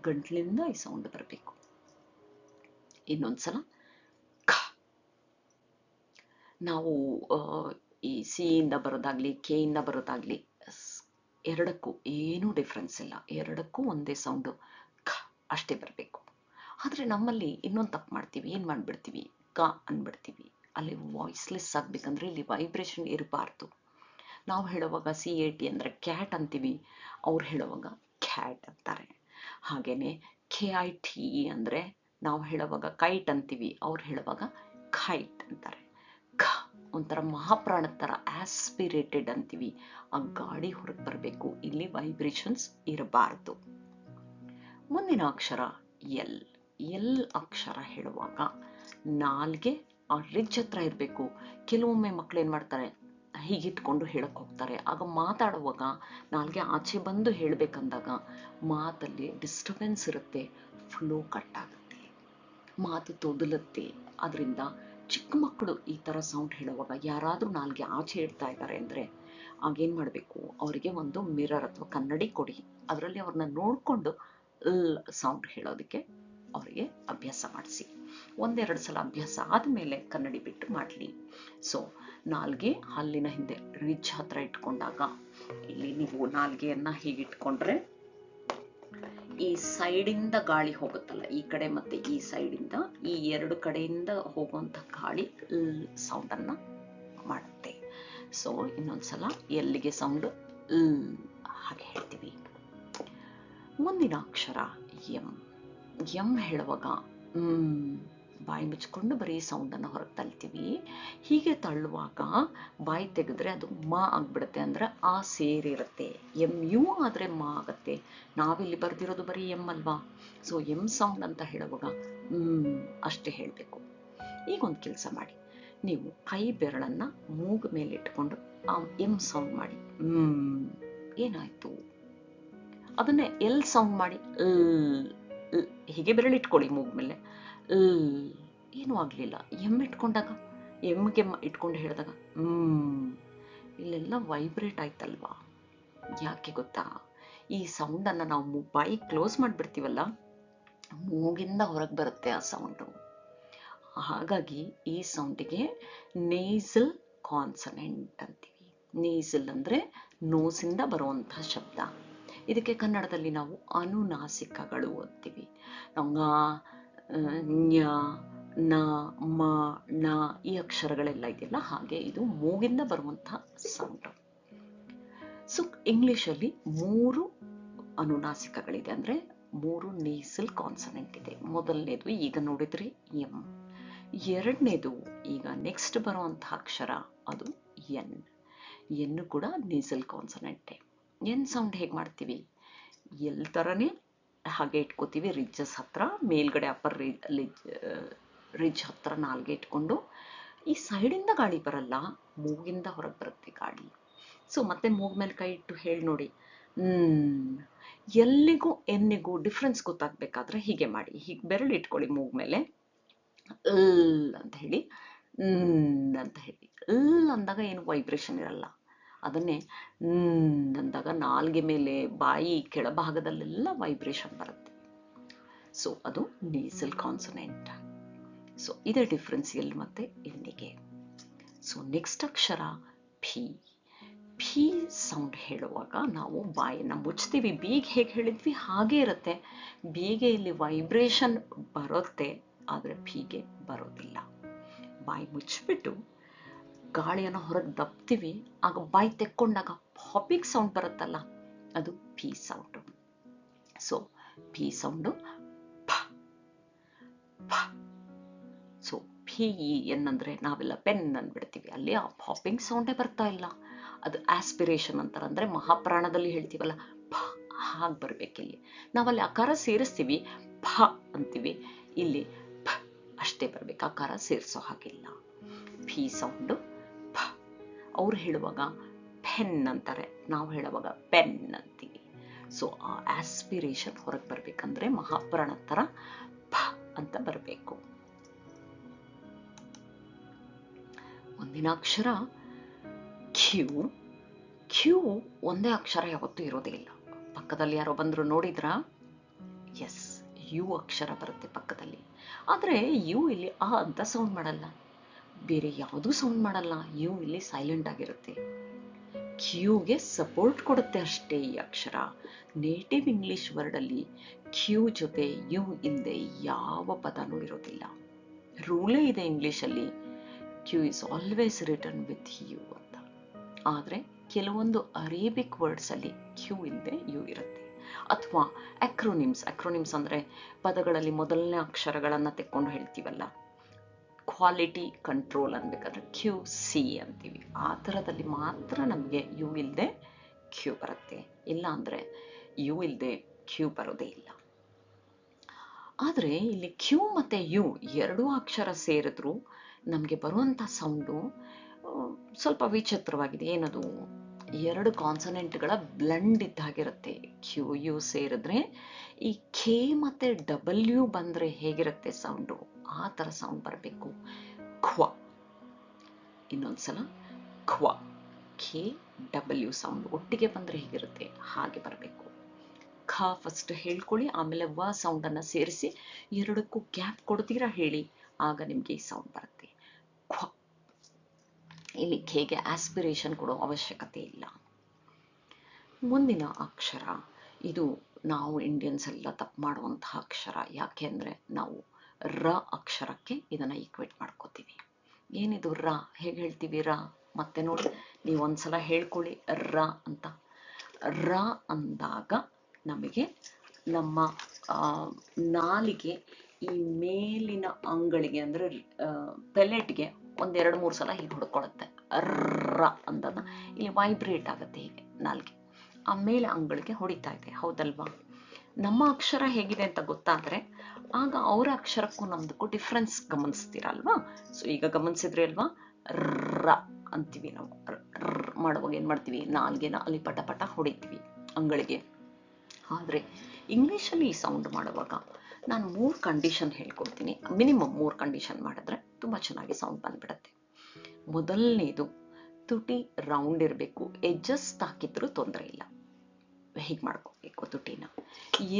ಗಂಟ್ಲಿಂದ ಈ ಸೌಂಡ್ ಬರಬೇಕು. ಇನ್ನೊಂದ್ಸಲ ಖ. ನಾವು ಈ ಸಿ ಇಂದ ಬರೋದಾಗ್ಲಿ, ಕೆ ಇಂದ ಬರೋದಾಗ್ಲಿ, ಎರಡಕ್ಕೂ ಏನೂ ಡಿಫ್ರೆನ್ಸ್ ಇಲ್ಲ, ಎರಡಕ್ಕೂ ಒಂದೇ ಸೌಂಡು, ಖ ಅಷ್ಟೇ ಬರಬೇಕು. ಆದ್ರೆ ನಮ್ಮಲ್ಲಿ ಇನ್ನೊಂದು ತಪ್ಪು ಮಾಡ್ತೀವಿ, ಏನ್ ಮಾಡ್ಬಿಡ್ತೀವಿ, ಕ ಅನ್ಬಿಡ್ತೀವಿ. ಅಲ್ಲಿ ವಾಯ್ಸ್ಲೆಸ್ ಆಗ್ಬೇಕಂದ್ರೆ ಇಲ್ಲಿ ವೈಬ್ರೇಷನ್ ಇರಬಾರ್ದು. ನಾವು ಹೇಳುವಾಗ CAT ಅಂದ್ರೆ ಕ್ಯಾಟ್ ಅಂತೀವಿ, ಅವ್ರು ಹೇಳುವಾಗ ಕ್ಯಾಟ್ ಅಂತಾರೆ. ಹಾಗೇನೆ KITE ಅಂದ್ರೆ ನಾವು ಹೇಳುವಾಗ ಕೈಟ್ ಅಂತೀವಿ, ಅವ್ರು ಹೇಳುವಾಗ ಖೈಟ್ ಅಂತಾರೆ. ಖ ಒಂಥರ ಮಹಾಪ್ರಾಣದ ತರ ಆಸ್ಪಿರೇಟೆಡ್ ಅಂತೀವಿ, ಆ ಗಾಳಿ ಹೊರಗೆ ಬರಬೇಕು, ಇಲ್ಲಿ ವೈಬ್ರೇಷನ್ಸ್ ಇರಬಾರ್ದು. ಮುಂದಿನ ಅಕ್ಷರ ಎಲ್. ಎಲ್ ಅಕ್ಷರ ಹೇಳುವಾಗ ನಾಲ್ಗೆ ಆ ರಿಡ್ಜ್ ಹತ್ರ ಇರಬೇಕು. ಕೆಲವೊಮ್ಮೆ ಮಕ್ಳು ಏನ್ ಮಾಡ್ತಾರೆ, ಹೀಗಿಟ್ಕೊಂಡು ಹೇಳಕ್ ಹೋಗ್ತಾರೆ, ಆಗ ಮಾತಾಡುವಾಗ ನಾಲ್ಗೆ ಆಚೆ ಬಂದು ಹೇಳ್ಬೇಕಂದಾಗ ಮಾತಲ್ಲಿ ಡಿಸ್ಟರ್ಬೆನ್ಸ್ ಇರುತ್ತೆ, ಫ್ಲೋ ಕಟ್ ಆಗುತ್ತೆ, ಮಾತು ತೊದಲುತ್ತೆ. ಅದರಿಂದ ಚಿಕ್ಕ ಮಕ್ಕಳು ಈ ತರ ಸೌಂಡ್ ಹೇಳುವಾಗ ಯಾರಾದ್ರೂ ನಾಲ್ಗೆ ಆಚೆ ಇಡ್ತಾ ಇದ್ದಾರೆ ಅಂದ್ರೆ ಆಗೇನ್ ಮಾಡ್ಬೇಕು, ಅವರಿಗೆ ಒಂದು ಮಿರರ್ ಅಥವಾ ಕನ್ನಡಿ ಕೊಡಿ, ಅದರಲ್ಲಿ ಅವ್ರನ್ನ ನೋಡ್ಕೊಂಡು ಸೌಂಡ್ ಹೇಳೋದಕ್ಕೆ ಅವರಿಗೆ ಅಭ್ಯಾಸ ಮಾಡಿಸಿ. 1-2 ಸಲ ಅಭ್ಯಾಸ ಆದ್ಮೇಲೆ ಕನ್ನಡಿ ಬಿಟ್ಟು ಮಾಡ್ಲಿ. ಸೊ ನಾಲ್ಗೆ ಹಲ್ಲಿನ ಹಿಂದೆ ರಿಡ್ಜ್ ಹತ್ರ ಇಟ್ಕೊಂಡಾಗ, ಇಲ್ಲಿ ನೀವು ನಾಲ್ಗೆಯನ್ನ ಹೀಗಿಟ್ಕೊಂಡ್ರೆ ಈ ಸೈಡಿಂದ ಗಾಳಿ ಹೋಗುತ್ತಲ್ಲ, ಈ ಕಡೆ ಮತ್ತೆ ಈ ಸೈಡಿಂದ, ಈ 2 ಕಡೆಯಿಂದ ಹೋಗುವಂತ ಗಾಳಿ ಸೌಂಡ್ ಅನ್ನ ಮಾಡುತ್ತೆ. ಸೊ ಇನ್ನೊಂದ್ಸಲ ಎಲ್ಲಿಗೆ ಸೌಂಡ್ ಹಾಗೆ ಹೇಳ್ತೀವಿ. ಮುಂದಿನ ಅಕ್ಷರ ಎಂ. ಎಂ ಹೇಳುವಾಗ ಬಾಯಿ ಮುಚ್ಕೊಂಡು ಬರೀ ಸೌಂಡ್ ಅನ್ನ ಹೊರಗೆ ತಳ್ತೀವಿ. ಹೀಗೆ ತಳ್ಳುವಾಗ ಬಾಯಿ ತೆಗೆದ್ರೆ ಅದು ಮಾ ಆಗ್ಬಿಡುತ್ತೆ, ಅಂದ್ರೆ ಆ ಸೇರಿರುತ್ತೆ. MU ಆದ್ರೆ ಮಾ ಆಗತ್ತೆ. ನಾವಿಲ್ಲಿ ಬರ್ದಿರೋದು ಬರೀ ಎಂ ಅಲ್ವಾ. ಸೊ ಎಂ ಸೌಂಡ್ ಅಂತ ಹೇಳುವಾಗ ಅಷ್ಟೇ ಹೇಳ್ಬೇಕು. ಈಗ ಒಂದು ಕೆಲಸ ಮಾಡಿ, ನೀವು ಕೈ ಬೆರಳನ್ನ ಮೂಗು ಮೇಲೆ ಇಟ್ಕೊಂಡು ಆ ಎಂ ಸೌಂಡ್ ಮಾಡಿ. ಏನಾಯ್ತು? ಅದನ್ನೇ ಎಲ್ ಸೌಂಡ್ ಮಾಡಿ, ಹೀಗೆ ಬೆರಳಿಟ್ಕೊಳ್ಳಿ ಮೂಗ್ ಮೇಲೆ. ಏನೂ ಆಗ್ಲಿಲ್ಲ. ಎಂ ಇಟ್ಕೊಂಡಾಗ, ಎಮ್ಗೆ ಇಟ್ಕೊಂಡು ಹೇಳಿದಾಗ ಇಲ್ಲೆಲ್ಲ ವೈಬ್ರೇಟ್ ಆಯ್ತಲ್ವಾ. ಯಾಕೆ ಗೊತ್ತಾ, ಈ ಸೌಂಡ್ ಅನ್ನ ನಾವು ಬಾಯಿ ಕ್ಲೋಸ್ ಮಾಡ್ಬಿಡ್ತೀವಲ್ಲ, ಮೂಗಿಂದ ಹೊರಗೆ ಬರುತ್ತೆ ಆ ಸೌಂಡು. ಹಾಗಾಗಿ ಈ ಸೌಂಡಿಗೆ ನೇಸಲ್ ಕಾನ್ಸನೆಂಟ್ ಅಂತೀವಿ. ನೇಸಲ್ ಅಂದ್ರೆ ನೋಸಿಂದ ಬರುವಂತಹ ಶಬ್ದ. ಇದಕ್ಕೆ ಕನ್ನಡದಲ್ಲಿ ನಾವು ಅನುನಾಸಿಕಗಳು ಅಂತೀವಿ. ನಾವು ಞ, ನ, ಮ, ಣ ಈ ಅಕ್ಷರಗಳೆಲ್ಲ ಇದೆಯಲ್ಲ, ಹಾಗೆ ಇದು ಮೂಗಿಂದ ಬರುವಂತಹ ಸೌಂಡ್. ಸೊ ಇಂಗ್ಲಿಷಲ್ಲಿ 3 ಅನುನಾಸಿಕಗಳಿದೆ, ಅಂದ್ರೆ 3 ನೇಸಲ್ ಕಾನ್ಸನೆಂಟ್ ಇದೆ. ಮೊದಲನೇದು ಈಗ ನೋಡಿದ್ರಿ ಎಂ. ಎರಡನೇದು ಈಗ ನೆಕ್ಸ್ಟ್ ಬರುವಂತಹ ಅಕ್ಷರ ಅದು ಎನ್. ಎನ್ನು ಕೂಡ ನೇಸಲ್ ಕಾನ್ಸನೆಂಟೆ. ಎನ್ ಸೌಂಡ್ ಹೇಗೆ ಮಾಡ್ತೀವಿ? ಎಲ್ ಥರನೇ ಹಾಗೆ ಇಟ್ಕೋತೀವಿ ರಿಜ್ಜಸ್ ಹತ್ರ, ಮೇಲ್ಗಡೆ ಅಪ್ಪರ್ ರಿಜ್ ಹತ್ರ ನಾಲ್ಗೆ ಇಟ್ಕೊಂಡು. ಈ ಸೈಡಿಂದ ಗಾಳಿ ಬರಲ್ಲ, ಮೂಗಿಂದ ಹೊರಗೆ ಬರುತ್ತೆ ಗಾಳಿ. ಸೊ ಮತ್ತೆ ಮೂಗ್ ಮೇಲೆ ಕೈ ಇಟ್ಟು ಹೇಳಿ ನೋಡಿ. ಎಲ್ಲಿಗೂ ಎನ್ನಿಗೂ ಡಿಫ್ರೆನ್ಸ್ ಗೊತ್ತಾಗಬೇಕಾದ್ರೆ ಹೀಗೆ ಮಾಡಿ. ಹೀಗೆ ಬೆರಳು ಇಟ್ಕೊಳ್ಳಿ ಮೂಗ್ ಮೇಲೆ, ಅಂತ ಹೇಳಿ, ಅಂತ ಹೇಳಿ. ಅಂದಾಗ ಏನು ವೈಬ್ರೇಷನ್ ಇರಲ್ಲ. ಅದನ್ನೇ ಅಂದಾಗ ನಾಲ್ಗೆ ಮೇಲೆ, ಬಾಯಿ ಕೆಳಭಾಗದಲ್ಲೆಲ್ಲ ವೈಬ್ರೇಷನ್ ಬರುತ್ತೆ. ಸೊ ಅದು ನೇಸಲ್ ಕಾನ್ಸನೆಂಟ್. ಸೊ ಇದೇ ಡಿಫ್ರೆನ್ಸ್ ಎಲ್ ಮತ್ತೆ ಎನ್ನಿಗೆ. ಸೊ ನೆಕ್ಸ್ಟ್ ಅಕ್ಷರ ಫಿ. ಫಿ ಸೌಂಡ್ ಹೇಳುವಾಗ ನಾವು ಬಾಯಿನ ಮುಚ್ತೀವಿ. ಬೀಗ್ ಹೇಗೆ ಹೇಳಿದ್ವಿ ಹಾಗೆ ಇರುತ್ತೆ. ಬೀಗೆ ಇಲ್ಲಿ ವೈಬ್ರೇಷನ್ ಬರುತ್ತೆ, ಆದರೆ ಫಿಗೆ ಬರೋದಿಲ್ಲ. ಬಾಯಿ ಮುಚ್ಚಿಬಿಟ್ಟು ಗಾಳಿಯನ್ನು ಹೊರಗೆ ದಬ್ತೀವಿ, ಆಗ ಬಾಯಿ ತೆಕ್ಕೊಂಡಾಗ ಪಾಪಿಂಗ್ ಸೌಂಡ್ ಬರುತ್ತಲ್ಲ, ಅದು P sound. So P sound ಪ. ಸೊ ಪಿ ಏನಂದ್ರೆ ನಾವೆಲ್ಲ ಪೆನ್ ಅಂದ್ಬಿಡ್ತೀವಿ, ಅಲ್ಲಿ ಆ ಪಾಪಿಂಗ್ ಸೌಂಡೇ ಬರ್ತಾ ಇಲ್ಲ. ಅದು ಆಸ್ಪಿರೇಷನ್ ಅಂತಾರೆ. ಅಂದ್ರೆ ಮಹಾಪ್ರಾಣದಲ್ಲಿ ಹೇಳ್ತೀವಲ್ಲ ಪ, ಹಾಗೆ ಬರ್ಬೇಕಿಲ್ಲಿ. ನಾವಲ್ಲಿ ಆಕಾರ ಸೇರಿಸ್ತೀವಿ, ಪ ಅಂತೀವಿ, ಇಲ್ಲಿ ಪ ಅಷ್ಟೇ ಬರ್ಬೇಕು, ಆಕಾರ ಸೇರಿಸೋ ಹಾಗಿಲ್ಲ. ಪಿ ಸೌಂಡು ಪ. ಅವ್ರು ಹೇಳುವಾಗ ಪೆನ್ ಅಂತಾರೆ, ನಾವು ಹೇಳುವಾಗ ಪೆನ್ ಅಂತೀವಿ. ಸೊ ಆ ಆಸ್ಪಿರೇಷನ್ ಹೊರಗೆ ಬರ್ಬೇಕಂದ್ರೆ ಮಹಾಪ್ರಾಣ ತರ ಪ ಅಂತ ಬರಬೇಕು. ಮುಂದಿನ ಅಕ್ಷರ ಕ್ಯೂ. ಕ್ಯೂ ಒಂದೇ ಅಕ್ಷರ ಯಾವತ್ತೂ ಇರೋದೇ ಇಲ್ಲ. ಪಕ್ಕದಲ್ಲಿ ಯಾರೋ ಬಂದ್ರು ನೋಡಿದ್ರಾ? ಎಸ್, ಯು ಅಕ್ಷರ ಬರುತ್ತೆ ಪಕ್ಕದಲ್ಲಿ. ಆದ್ರೆ ಯು ಇಲ್ಲಿ ಆ ಅಂತ ಸೌಂಡ್ ಮಾಡಲ್ಲ, ಬೇರೆ ಯಾವುದೂ ಸೌಂಡ್ ಮಾಡಲ್ಲ. ಯು ಇಲ್ಲಿ ಸೈಲೆಂಟ್ ಆಗಿರುತ್ತೆ. ಕ್ಯೂಗೆ ಸಪೋರ್ಟ್ ಕೊಡುತ್ತೆ ಅಷ್ಟೇ ಈ ಅಕ್ಷರ. ನೇಟಿವ್ ಇಂಗ್ಲಿಷ್ ವರ್ಡ್ ಅಲ್ಲಿ ಕ್ಯೂ ಜೊತೆ ಯು ಇಲ್ಲದೆ ಯಾವ ಪದನೂ ಇರೋದಿಲ್ಲ. ರೂಲೇ ಇದೆ ಇಂಗ್ಲಿಷ್ ಅಲ್ಲಿ, Q is always return with U ಅಂತ. ಆದ್ರೆ ಕೆಲವೊಂದು ಅರೇಬಿಕ್ ವರ್ಡ್ಸ್ ಅಲ್ಲಿ ಕ್ಯೂ ಇಲ್ಲದೆ ಯು ಇರುತ್ತೆ. ಅಥವಾ ಅಕ್ರೋನಿಮ್ಸ್ ಅಂದ್ರೆ ಪದಗಳಲ್ಲಿ ಮೊದಲನೇ ಅಕ್ಷರಗಳನ್ನ ತೆಕ್ಕೊಂಡು ಹೇಳ್ತೀವಲ್ಲ, ಕ್ವಾಲಿಟಿ ಕಂಟ್ರೋಲ್ ಅನ್ಬೇಕಾದ್ರೆ ಕ್ಯೂ ಸಿ ಅಂತೀವಿ. ಆ ಥರದಲ್ಲಿ ಮಾತ್ರ ನಮಗೆ ಯು ಇಲ್ಲದೆ ಕ್ಯೂ ಬರುತ್ತೆ, ಇಲ್ಲ ಅಂದ್ರೆ ಯು ಇಲ್ಲದೆ ಕ್ಯೂ ಬರೋದೇ ಇಲ್ಲ. ಆದರೆ ಇಲ್ಲಿ ಕ್ಯೂ ಮತ್ತು ಯು ಎರಡೂ ಅಕ್ಷರ ಸೇರಿದ್ರು ನಮಗೆ ಬರುವಂಥ ಸೌಂಡು ಸ್ವಲ್ಪ ವಿಚಿತ್ರವಾಗಿದೆ. ಏನದು? ಎರಡು ಕಾನ್ಸನೆಂಟ್ಗಳ ಬ್ಲೆಂಡ್ ಇದ್ದಾಗಿರುತ್ತೆ. ಕ್ಯೂ ಯು ಸೇರಿದ್ರೆ ಈ ಕೆ ಮತ್ತು ಡಬ್ಲ್ಯೂ ಬಂದರೆ ಹೇಗಿರುತ್ತೆ ಸೌಂಡು, ಆ ಥರ ಸೌಂಡ್ ಬರಬೇಕು. ಖ್ವ. ಇನ್ನೊಂದ್ಸಲ ಖ್ವ. ಕೆ ಡಬ್ಲ್ಯೂ ಸೌಂಡ್ ಒಟ್ಟಿಗೆ ಬಂದರೆ ಹೇಗಿರುತ್ತೆ ಹಾಗೆ ಬರಬೇಕು. ಖ ಫಸ್ಟ್ ಹೇಳ್ಕೊಳ್ಳಿ, ಆಮೇಲೆ ವ ಸೌಂಡನ್ನು ಸೇರಿಸಿ ಎರಡಕ್ಕೂ ಗ್ಯಾಪ್ ಕೊಡ್ತೀರಾ ಹೇಳಿ, ಆಗ ನಿಮಗೆ ಈ ಸೌಂಡ್ ಬರುತ್ತೆ. ಖ್ವ. ಇಲ್ಲಿ ಖೇಗೆ ಆಸ್ಪಿರೇಷನ್ ಕೊಡೋ ಅವಶ್ಯಕತೆ ಇಲ್ಲ. ಮುಂದಿನ ಅಕ್ಷರ, ಇದು ನಾವು ಇಂಡಿಯನ್ಸ್ ಎಲ್ಲ ತಪ್ಪು ಮಾಡುವಂತಹ ಅಕ್ಷರ. ಯಾಕೆ ಅಂದರೆ ನಾವು ರ ಅಕ್ಷರಕ್ಕೆ ಇದನ್ನು ಈಕ್ವೇಟ್ ಮಾಡ್ಕೋತೀವಿ. ಏನಿದು ರ? ಹೇಗೆ ಹೇಳ್ತೀವಿ ರ? ಮತ್ತೆ ನೋಡಿ, ನೀವು ಒಂದ್ಸಲ ಹೇಳ್ಕೊಳ್ಳಿ ರ ಅಂತ. ರ ಅಂದಾಗ ನಮಗೆ ನಮ್ಮ ನಾಲಿಗೆ ಈ ಮೇಲಿನ ಅಂಗಳಿಗೆ ಅಂದರೆ ಪೆಲೆಟ್ಗೆ ಒಂದೆರಡು ಮೂರು ಸಲ ಹೀಗೆ ಹೊಡ್ಕೊಳ್ಳುತ್ತೆ. ರ ಅಂದಾಗ ಇಲ್ಲಿ ವೈಬ್ರೇಟ್ ಆಗುತ್ತೆ ಹೀಗೆ ನಾಲ್ಗೆ, ಆಮೇಲೆ ಅಂಗಳಿಗೆ ಹೊಡಿತಾ ಇದೆ, ಹೌದಲ್ವಾ? ನಮ್ಮ ಅಕ್ಷರ ಹೇಗಿದೆ ಅಂತ ಗೊತ್ತಾದ್ರೆ ಆಗ ಅವರ ಅಕ್ಷರಕ್ಕೂ ನಮ್ದಕ್ಕೂ ಡಿಫ್ರೆನ್ಸ್ ಗಮನಿಸ್ತೀರಲ್ವಾ? ಸೊ ಈಗ ಗಮನಿಸಿದ್ರಿ ಅಲ್ವಾ? ರ ಅಂತೀವಿ ನಾವು. ಮಾಡುವಾಗ ಏನ್ ಮಾಡ್ತೀವಿ? ನಾಲ್ಗೆನ ಅಲ್ಲಿ ಪಟ ಪಟ ಹೊಡಿತೀವಿ ಅಂಗಳಿಗೆ. ಆದ್ರೆ ಇಂಗ್ಲಿಷಲ್ಲಿ ಈ ಸೌಂಡ್ ಮಾಡುವಾಗ ನಾನು 3 ಕಂಡೀಷನ್ ಹೇಳ್ಕೊಡ್ತೀನಿ. ಮಿನಿಮಮ್ 3 ಕಂಡೀಷನ್ ಮಾಡಿದ್ರೆ ತುಂಬಾ ಚೆನ್ನಾಗಿ ಸೌಂಡ್ ಬಂದ್ಬಿಡತ್ತೆ. ಮೊದಲನೇದು, ತುಟಿ ರೌಂಡ್ ಇರಬೇಕು, ಎಡ್ಜಸ್ ತಾಕಿದ್ರು ತೊಂದರೆ ಇಲ್ಲ, ಹೀಗೆ ಮಾಡ್ಕೋಬೇಕು ತುಟಿನ.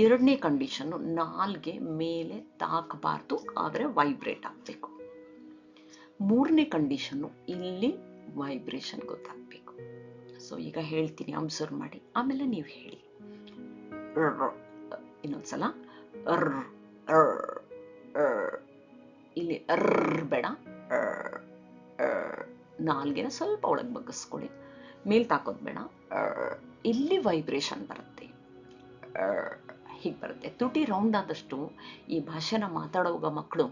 ಎರಡನೇ ಕಂಡೀಷನ್ನು, ನಾಲ್ಗೆ ಮೇಲೆ ತಾಕಬಾರ್ದು, ಆದರೆ ವೈಬ್ರೇಟ್ ಆಗಬೇಕು. ಮೂರನೇ ಕಂಡೀಷನ್ನು, ಇಲ್ಲಿ ವೈಬ್ರೇಷನ್ ಗೊತ್ತಾಗಬೇಕು. ಸೊ ಈಗ ಹೇಳ್ತೀನಿ, ಅಬ್ಸರ್ವ್ ಮಾಡಿ, ಆಮೇಲೆ ನೀವು ಹೇಳಿ. ಇನ್ನೊಂದ್ಸಲ ಇಲ್ಲಿ ಬೇಡ, ನಾಲ್ಗೆನ ಸ್ವಲ್ಪ ಒಳಗೆ ಬಗ್ಗಿಸ್ಕೊಳ್ಳಿ, ಮೇಲ್ ತಾಕೋದ್ ಬೇಡ. ಇಲ್ಲಿ ವೈಬ್ರೇಷನ್ ಬರುತ್ತೆ, ಹೀಗೆ ಬರುತ್ತೆ. ತುಟಿ ರೌಂಡ್ ಆದಷ್ಟು ಈ ಭಾಷೆನ ಮಾತಾಡುವಾಗ ಮಕ್ಕಳು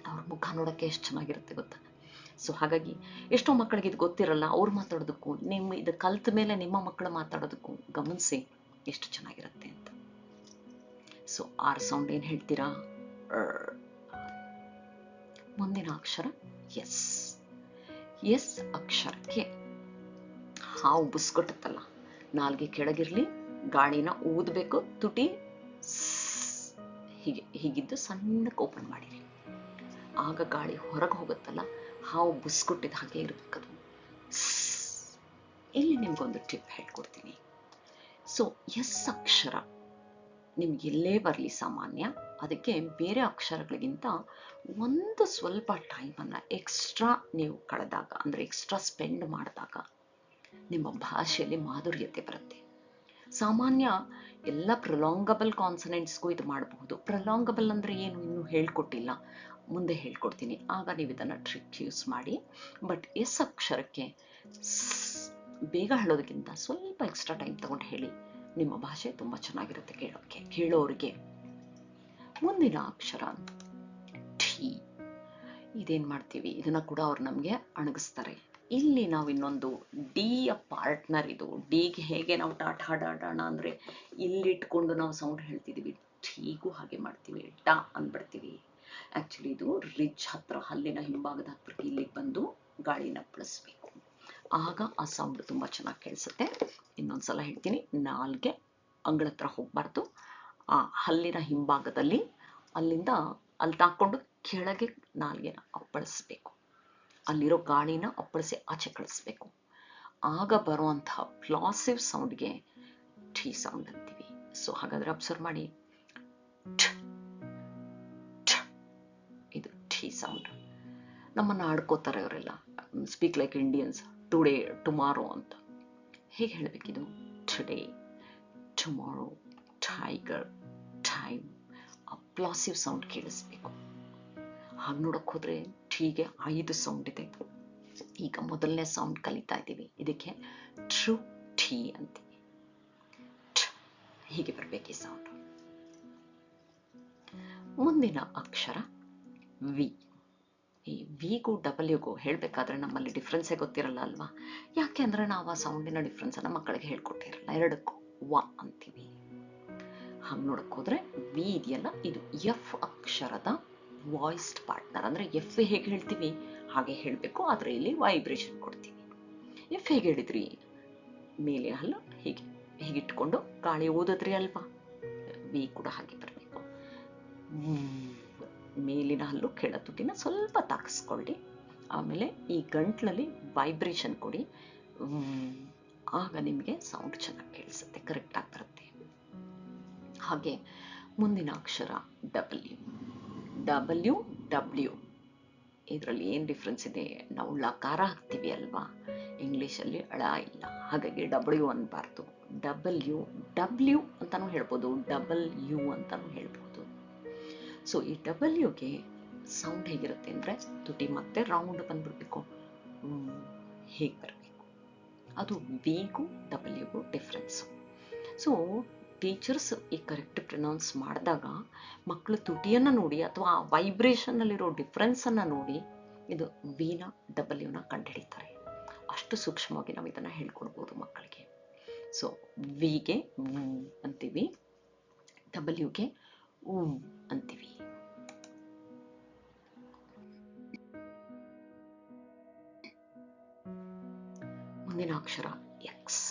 ಅವ್ರ ಮುಖ ನೋಡೋಕ್ಕೆ ಎಷ್ಟು ಚೆನ್ನಾಗಿರುತ್ತೆ ಗೊತ್ತಾ. ಸೊ ಹಾಗಾಗಿ ಎಷ್ಟೋ ಮಕ್ಕಳಿಗೆ ಇದು ಗೊತ್ತಿರಲ್ಲ. ಅವ್ರು ಮಾತಾಡೋದಕ್ಕೂ ಇದು ಕಲ್ತ ಮೇಲೆ ನಿಮ್ಮ ಮಕ್ಕಳು ಮಾತಾಡೋದಕ್ಕೂ ಗಮನಿಸಿ ಎಷ್ಟು ಚೆನ್ನಾಗಿರುತ್ತೆ ಅಂತ. ಸೊ ಆರ್ ಸೌಂಡ್ ಏನು ಹೇಳ್ತೀರಾ? ಮುಂದಿನ ಅಕ್ಷರ ಎಸ್. ಎಸ್ ಅಕ್ಷರಕ್ಕೆ ಹಾವು ಬುಸ್ಕೊಟ್ಟತ್ತಲ್ಲ, ನಾಲ್ಗೆ ಕೆಳಗಿರ್ಲಿ, ಗಾಳಿನ ಊದಬೇಕು, ತುಟಿ ಹೀಗಿದ್ದು ಸಣ್ಣಕ್ಕೆ ಓಪನ್ ಮಾಡಿರಿ. ಆಗ ಗಾಳಿ ಹೊರಗೆ ಹೋಗುತ್ತಲ್ಲ, ಹಾವು ಬುಸ್ಕೊಟ್ಟಿದ ಹಾಗೆ ಇರಬೇಕದು. ಇಲ್ಲಿ ನಿಮ್ಗೊಂದು ಟಿಪ್ ಹೇಳ್ಕೊಡ್ತೀನಿ. ಸೊ ಎಸ್ ಅಕ್ಷರ ನಿಮ್ಗೆ ಎಲ್ಲೇ ಬರಲಿ ಸಾಮಾನ್ಯ, ಅದಕ್ಕೆ ಬೇರೆ ಅಕ್ಷರಗಳಿಗಿಂತ ಒಂದು ಸ್ವಲ್ಪ ಟೈಮನ್ನು ಎಕ್ಸ್ಟ್ರಾ ನೀವು ಕಳೆದಾಗ, ಅಂದರೆ ಎಕ್ಸ್ಟ್ರಾ ಸ್ಪೆಂಡ್ ಮಾಡಿದಾಗ ನಿಮ್ಮ ಭಾಷೆಯಲ್ಲಿ ಮಾಧುರ್ಯತೆ ಬರುತ್ತೆ. ಸಾಮಾನ್ಯ ಎಲ್ಲ ಪ್ರೊಲಾಂಗಬಲ್ ಕಾನ್ಸನೆಂಟ್ಸ್ಗೂ ಇದು ಮಾಡಬಹುದು. ಪ್ರೊಲಾಂಗಬಲ್ ಅಂದರೆ ಏನು ಇನ್ನೂ ಹೇಳ್ಕೊಟ್ಟಿಲ್ಲ, ಮುಂದೆ ಹೇಳ್ಕೊಡ್ತೀನಿ, ಆಗ ನೀವು ಇದನ್ನು ಟ್ರಿಕ್ ಯೂಸ್ ಮಾಡಿ. ಬಟ್ ಎಸ್ ಅಕ್ಷರಕ್ಕೆ ಬೇಗ ಹೇಳೋದಕ್ಕಿಂತ ಸ್ವಲ್ಪ ಎಕ್ಸ್ಟ್ರಾ ಟೈಮ್ ತಗೊಂಡು ಹೇಳಿ, ನಿಮ್ಮ ಭಾಷೆ ತುಂಬ ಚೆನ್ನಾಗಿರುತ್ತೆ ಕೇಳೋರಿಗೆ. ಮುಂದಿನ ಅಕ್ಷರ ಠೀ. ಇದೇನು ಮಾಡ್ತೀವಿ, ಇದನ್ನ ಕೂಡ ಅವ್ರು ನಮಗೆ ಅಣಗಿಸ್ತಾರೆ. ಇಲ್ಲಿ ನಾವು ಇನ್ನೊಂದು ಡಿಯ ಪಾರ್ಟ್ನರ್ ಇದು. ಡಿಗೆ ಹೇಗೆ ನಾವು ಟಾಟ ಡಾಡಾಣ ಅಂದರೆ ಇಲ್ಲಿಟ್ಕೊಂಡು ನಾವು ಸೌಂಡ್ ಹೇಳ್ತಿದ್ದೀವಿ, ಠೀಗೂ ಹಾಗೆ ಮಾಡ್ತೀವಿ, ಟ ಅಂದ್ಬಿಡ್ತೀವಿ. ಆ್ಯಕ್ಚುಲಿ ಇದು ರಿಜ್ ಹತ್ರ, ಹಲ್ಲಿನ ಹಿಂಭಾಗದ ಹತ್ರಕ್ಕೆ ಇಲ್ಲಿಗೆ ಬಂದು ಗಾಳಿನ ಬಳಸಬೇಕು. ಆಗ ಆ ಸೌಂಡ್ ತುಂಬ ಚೆನ್ನಾಗಿ ಕೇಳಿಸುತ್ತೆ. ಇನ್ನೊಂದ್ಸಲ ಹೇಳ್ತೀನಿ, ನಾಲ್ಗೆ ಅಂಗಳ ಹತ್ರ ಹೋಗಬಾರ್ದು, ಆ ಹಲ್ಲಿನ ಹಿಂಭಾಗದಲ್ಲಿ ಅಲ್ಲಿಂದ ಅಲ್ಲಿ ತಾಕೊಂಡು ಕೆಳಗೆ ನಾಲ್ಗೆನ ಅಪ್ಪಳಿಸ್ಬೇಕು, ಅಲ್ಲಿರೋ ಗಾಳಿನ ಅಪ್ಪಳಿಸಿ ಆಚೆ ಕಳಿಸ್ಬೇಕು. ಆಗ ಬರುವಂತಹ ಪ್ಲಾಸಿವ್ ಸೌಂಡ್ಗೆ ಠೀ ಸೌಂಡ್ ಅಂತೀವಿ. ಸೊ ಹಾಗಾದ್ರೆ ಅಬ್ಸರ್ವ್ ಮಾಡಿ, ಇದು ಠೀ ಸೌಂಡ್. ನಮ್ಮನ್ನು ಆಡ್ಕೋತಾರೆ ಅವರೆಲ್ಲ, speak like Indians, today tomorrow ಅಂತ. ಹೇಗೆ ಹೇಳಬೇಕಿದು? Today, tomorrow, tiger, time. ಆ ಪ್ಲಾಸಿವ್ ಸೌಂಡ್ ಕೇಳಿಸ್ಬೇಕು. ಹಾಗೆ ನೋಡೋಕೆ ಹೋದ್ರೆ ಠೀಗೆ 5 ಸೌಂಡ್ ಇದೆ. ಈಗ ಮೊದಲನೇ ಸೌಂಡ್ ಕಲಿತಾ ಇದ್ದೀವಿ, ಇದಕ್ಕೆ ಟ್ರೂ ಠೀ ಅಂತೀವಿ. ಹೀಗೆ ಬರಬೇಕು ಈ ಸೌಂಡ್. ಮುಂದಿನ ಅಕ್ಷರ ವಿ. ಈ ವಿಗೂ ಡಬ್ಲ್ಯೂಗೂ ಹೇಳಬೇಕಾದ್ರೆ ನಮ್ಮಲ್ಲಿ ಡಿಫ್ರೆನ್ಸೇ ಗೊತ್ತಿರಲ್ಲ ಅಲ್ವಾ? ಯಾಕೆ ಅಂದರೆ ನಾವು ಆ ಸೌಂಡಿನ ಡಿಫ್ರೆನ್ಸನ್ನು ಮಕ್ಕಳಿಗೆ ಹೇಳ್ಕೊಟ್ಟಿರಲ್ಲ. ಎರಡಕ್ಕೂ ವ ಅಂತೀವಿ. ಹಾಗೆ ನೋಡಕ್ಕೆ ಹೋದ್ರೆ ವಿ ಇದೆಯಲ್ಲ, ಇದು ಎಫ್ ಅಕ್ಷರದ ವಾಯ್ಸ್ಡ್ ಪಾರ್ಟ್ನರ್. ಅಂದರೆ ಎಫ್ ಹೇಗೆ ಹೇಳ್ತೀವಿ ಹಾಗೆ ಹೇಳಬೇಕು, ಆದರೆ ಇಲ್ಲಿ ವೈಬ್ರೇಷನ್ ಕೊಡ್ತೀವಿ. ಎಫ್ ಹೇಗೆ ಹೇಳಿದ್ರಿ? ಮೇಲೆ ಹಲ್ಲು ಹೀಗೆ ಹೀಗಿಟ್ಕೊಂಡು ಗಾಳಿ ಓದಿದ್ರಿ ಅಲ್ವಾ? ವಿ ಕೂಡ ಹಾಗೆ ಬರಬೇಕು. ಮೇಲಿನ ಹಲ್ಲು ಕೆಳ ತುಟಿನ ಸ್ವಲ್ಪ ತಾಕಿಸ್ಕೊಳ್ಳಿ, ಆಮೇಲೆ ಈ ಗಂಟ್ಲಲ್ಲಿ ವೈಬ್ರೇಷನ್ ಕೊಡಿ. ಆಗ ನಿಮಗೆ ಸೌಂಡ್ ಚೆನ್ನಾಗಿ ಕೇಳಿಸುತ್ತೆ, ಕರೆಕ್ಟಾಗಿ ಬರುತ್ತೆ. ಹಾಗೆ ಮುಂದಿನ ಅಕ್ಷರ ಡಬ್ಲ್ಯೂ. ಡಬ್ಲ್ಯೂ ಡಬ್ಲ್ಯೂ ಇದರಲ್ಲಿ ಏನು ಡಿಫ್ರೆನ್ಸ್ ಇದೆ? ನಾವು ಲಕಾರ ಹಾಕ್ತೀವಿ ಅಲ್ವಾ, ಇಂಗ್ಲೀಷಲ್ಲಿ ಳ ಇಲ್ಲ, ಹಾಗಾಗಿ ಡಬ್ಲ್ಯೂ ಅನ್ನಬಾರ್ದು. ಡಬ್ಲ್ಯೂ ಡಬ್ಲ್ಯೂ ಅಂತಾನೂ ಹೇಳ್ಬೋದು, ಡಬಲ್ ಯು ಅಂತಾನೂ ಹೇಳ್ಬೋದು. ಸೊ ಈ ಡಬ್ಲ್ಯೂಗೆ ಸೌಂಡ್ ಹೇಗಿರುತ್ತೆ ಅಂದರೆ, ತುಟಿ ಮತ್ತೆ ರೌಂಡ್ ಬಂದ್ಬಿಡ್ಬೇಕು, ಹೇಗೆ ಬರಬೇಕು. ಅದು ವಿಗೂ ಡಬ್ಲ್ಯೂಗೂ ಡಿಫ್ರೆನ್ಸು. ಸೊ ಟೀಚರ್ಸ್ ಈ ಕರೆಕ್ಟ್ ಪ್ರೊನೌನ್ಸ್ ಮಾಡಿದಾಗ ಮಕ್ಕಳು ತುಟಿಯನ್ನು ನೋಡಿ ಅಥವಾ ಆ ವೈಬ್ರೇಷನ್ನಲ್ಲಿರೋ ಡಿಫ್ರೆನ್ಸನ್ನು ನೋಡಿ ಇದು ವಿನ ಡಬ್ಲ್ಯೂನ ಕಂಡುಹಿಡಿತಾರೆ. ಅಷ್ಟು ಸೂಕ್ಷ್ಮವಾಗಿ ನಾವು ಇದನ್ನು ಹೇಳ್ಕೊಡ್ಬೋದು ಮಕ್ಕಳಿಗೆ. ಸೊ ವಿಗೆ ಅಂತೀವಿ, ಡಬ್ಲ್ಯೂಗೆ ಅಂತೀವಿ. ಮುಂದಿನ ಅಕ್ಷರ ಎಕ್ಸ್.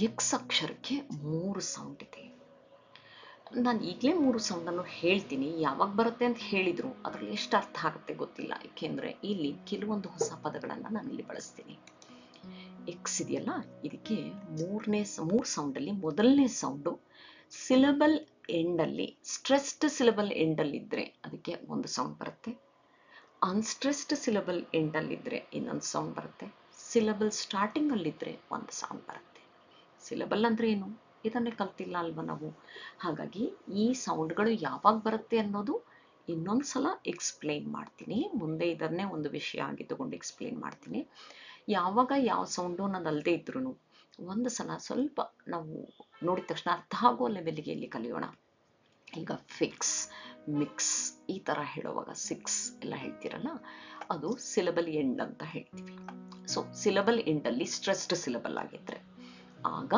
ಎಕ್ಸ್ ಅಕ್ಷರಕ್ಕೆ 3 ಸೌಂಡ್ ಇದೆ. ನಾನು ಈಗಲೇ 3 ಸೌಂಡನ್ನು ಹೇಳ್ತೀನಿ, ಯಾವಾಗ ಬರುತ್ತೆ ಅಂತ ಹೇಳಿದ್ರು ಅದರಲ್ಲಿ ಎಷ್ಟು ಅರ್ಥ ಆಗುತ್ತೆ ಗೊತ್ತಿಲ್ಲ, ಏಕೆಂದರೆ ಇಲ್ಲಿ ಕೆಲವೊಂದು ಹೊಸ ಪದಗಳನ್ನು ನಾನು ಇಲ್ಲಿ ಬಳಸ್ತೀನಿ. ಎಕ್ಸ್ ಇದೆಯಲ್ಲ, ಇದಕ್ಕೆ 3 ಸೌಂಡಲ್ಲಿ ಮೊದಲನೇ ಸೌಂಡು ಸಿಲಬಲ್ ಎಂಡಲ್ಲಿ, ಸ್ಟ್ರೆಸ್ಡ್ ಸಿಲಬಲ್ ಎಂಡಲ್ಲಿದ್ದರೆ ಅದಕ್ಕೆ ಒಂದು ಸೌಂಡ್ ಬರುತ್ತೆ, ಅನ್ಸ್ಟ್ರೆಸ್ಡ್ ಸಿಲಬಲ್ ಎಂಡಲ್ಲಿದ್ದರೆ ಇನ್ನೊಂದು ಸೌಂಡ್ ಬರುತ್ತೆ, ಸಿಲಬಲ್ ಸ್ಟಾರ್ಟಿಂಗಲ್ಲಿದ್ದರೆ ಒಂದು ಸೌಂಡ್ ಬರುತ್ತೆ. ಸಿಲಬಲ್ ಅಂದರೆ ಏನು? ಇದನ್ನೇ ಕಲ್ತಿಲ್ಲ ಅಲ್ವಾ ನಾವು? ಹಾಗಾಗಿ ಈ ಸೌಂಡ್ಗಳು ಯಾವಾಗ ಬರುತ್ತೆ ಅನ್ನೋದು ಇನ್ನೊಂದು ಸಲ ಎಕ್ಸ್ಪ್ಲೇನ್ ಮಾಡ್ತೀನಿ. ಮುಂದೆ ಇದನ್ನೇ ಒಂದು ವಿಷಯ ಆಗಿ ತಗೊಂಡು ಎಕ್ಸ್ಪ್ಲೇನ್ ಮಾಡ್ತೀನಿ. ಯಾವಾಗ ಯಾವ ಸೌಂಡು ಅನ್ನೋದು ಅಲ್ಲದೆ ಇದ್ರೂ ಒಂದು ಸಲ ಸ್ವಲ್ಪ ನಾವು ನೋಡಿದ ತಕ್ಷಣ ಅರ್ಥ ಆಗೋ ಲೆವೆಲ್ಗೆ ಇಲ್ಲಿ ಕಲಿಯೋಣ. ಈಗ ಫಿಕ್ಸ್, ಮಿಕ್ಸ್ ಈ ಥರ ಹೇಳುವಾಗ 6 ಎಲ್ಲ ಹೇಳ್ತೀರಲ್ಲ, ಅದು ಸಿಲಬಲ್ ಎಂಡ್ ಅಂತ ಹೇಳ್ತೀವಿ. ಸೊ ಸಿಲಬಲ್ ಎಂಡಲ್ಲಿ ಸ್ಟ್ರೆಸ್ಡ್ ಸಿಲಬಲ್ ಆಗಿದ್ರೆ ಆಗ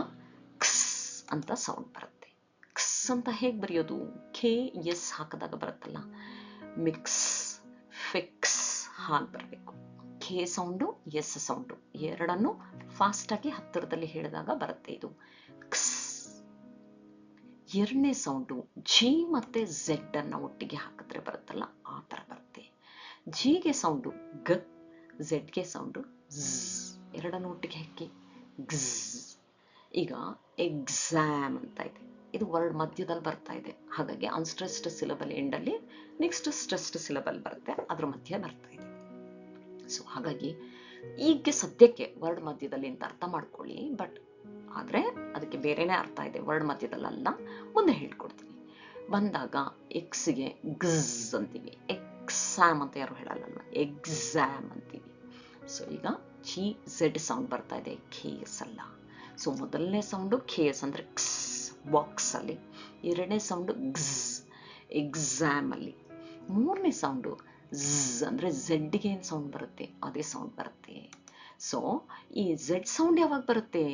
ಕ್ಸ್ ಅಂತ ಸೌಂಡ್ ಬರುತ್ತೆ. ಕ್ಸ್ ಅಂತ ಹೇಗೆ ಬರೆಯೋದು? KS ಹಾಕಿದಾಗ ಬರುತ್ತಲ್ಲ, ಮಿಕ್ಸ್, ಫಿಕ್ಸ್ ಹಾಗೆ ಬರಬೇಕು. ಕೆ ಸೌಂಡು, ಎಸ್ ಸೌಂಡು ಎರಡನ್ನು ಫಾಸ್ಟಾಗಿ ಹತ್ತಿರದಲ್ಲಿ ಹೇಳಿದಾಗ ಬರುತ್ತೆ ಇದು ಕ್ಸ್. ಎರಡನೇ ಸೌಂಡು ಜಿ ಮತ್ತೆ ಝೆಡ್ ಅನ್ನ ಒಟ್ಟಿಗೆ ಹಾಕಿದ್ರೆ ಬರುತ್ತಲ್ಲ, ಆ ಥರ ಬರುತ್ತೆ. ಜಿಗೆ ಸೌಂಡು ಗ, ಝೆಡ್ಗೆ ಸೌಂಡು ಝ್, ಎರಡನ್ನು ಒಟ್ಟಿಗೆ ಹಾಕಿ ಗ್ಝ್. ಈಗ ಎಕ್ಸಾಮ್ ಅಂತ ಇದೆ, ಇದು ವರ್ಡ್ ಮಧ್ಯದಲ್ಲಿ ಬರ್ತಾ ಇದೆ, ಹಾಗಾಗಿ ಅನ್ಸ್ಟ್ರೆಸ್ಡ್ ಸಿಲಬಲ್ ಎಂಡಲ್ಲಿ ನೆಕ್ಸ್ಟ್ ಸ್ಟ್ರೆಸ್ಡ್ ಸಿಲಬಲ್ ಬರುತ್ತೆ, ಅದ್ರ ಮಧ್ಯೆ ಬರ್ತಾ ಇದೆ. ಸೊ ಹಾಗಾಗಿ ಈಗ ಸದ್ಯಕ್ಕೆ ವರ್ಡ್ ಮಧ್ಯದಲ್ಲಿ ಅಂತ ಅರ್ಥ ಮಾಡ್ಕೊಳ್ಳಿ. ಬಟ್ ಆದರೆ ಅದಕ್ಕೆ ಬೇರೆನೇ ಅರ್ಥ ಇದೆ, ವರ್ಡ್ ಮಧ್ಯದಲ್ಲ, ಮುಂದೆ ಹೇಳ್ಕೊಡ್ತೀನಿ. ಬಂದಾಗ ಎಕ್ಸ್ಗೆ ಗ್ಝ್ ಅಂತೀವಿ, ಎಕ್ಸಾಮ್ ಅಂತ ಯಾರು ಹೇಳಲ್ಲ, ಎಕ್ಸಾಮ್ ಅಂತೀವಿ. ಸೊ ಈಗ ಜಿ ಝೆಡ್ ಸೌಂಡ್ ಬರ್ತಾ ಇದೆ, KS ಅಲ್ಲ. ಸೊ ಮೊದಲನೇ ಸೌಂಡು KS ಅಂದರೆ ಕ್ಸ್ ಬಾಕ್ಸ್ ಅಲ್ಲಿ, ಎರಡನೇ ಸೌಂಡು ಗ್ಝ್ ಎಕ್ಸಾಮ್ ಅಲ್ಲಿ, ಮೂರನೇ ಸೌಂಡು ಝ್ ಅಂದರೆ ಝೆಡ್ಗೆ ಏನು ಸೌಂಡ್ ಬರುತ್ತೆ ಅದೇ ಸೌಂಡ್ ಬರುತ್ತೆ. ಸೊ ಈ ಝೆಡ್ ಸೌಂಡ್ ಯಾವಾಗ ಬರುತ್ತೆ?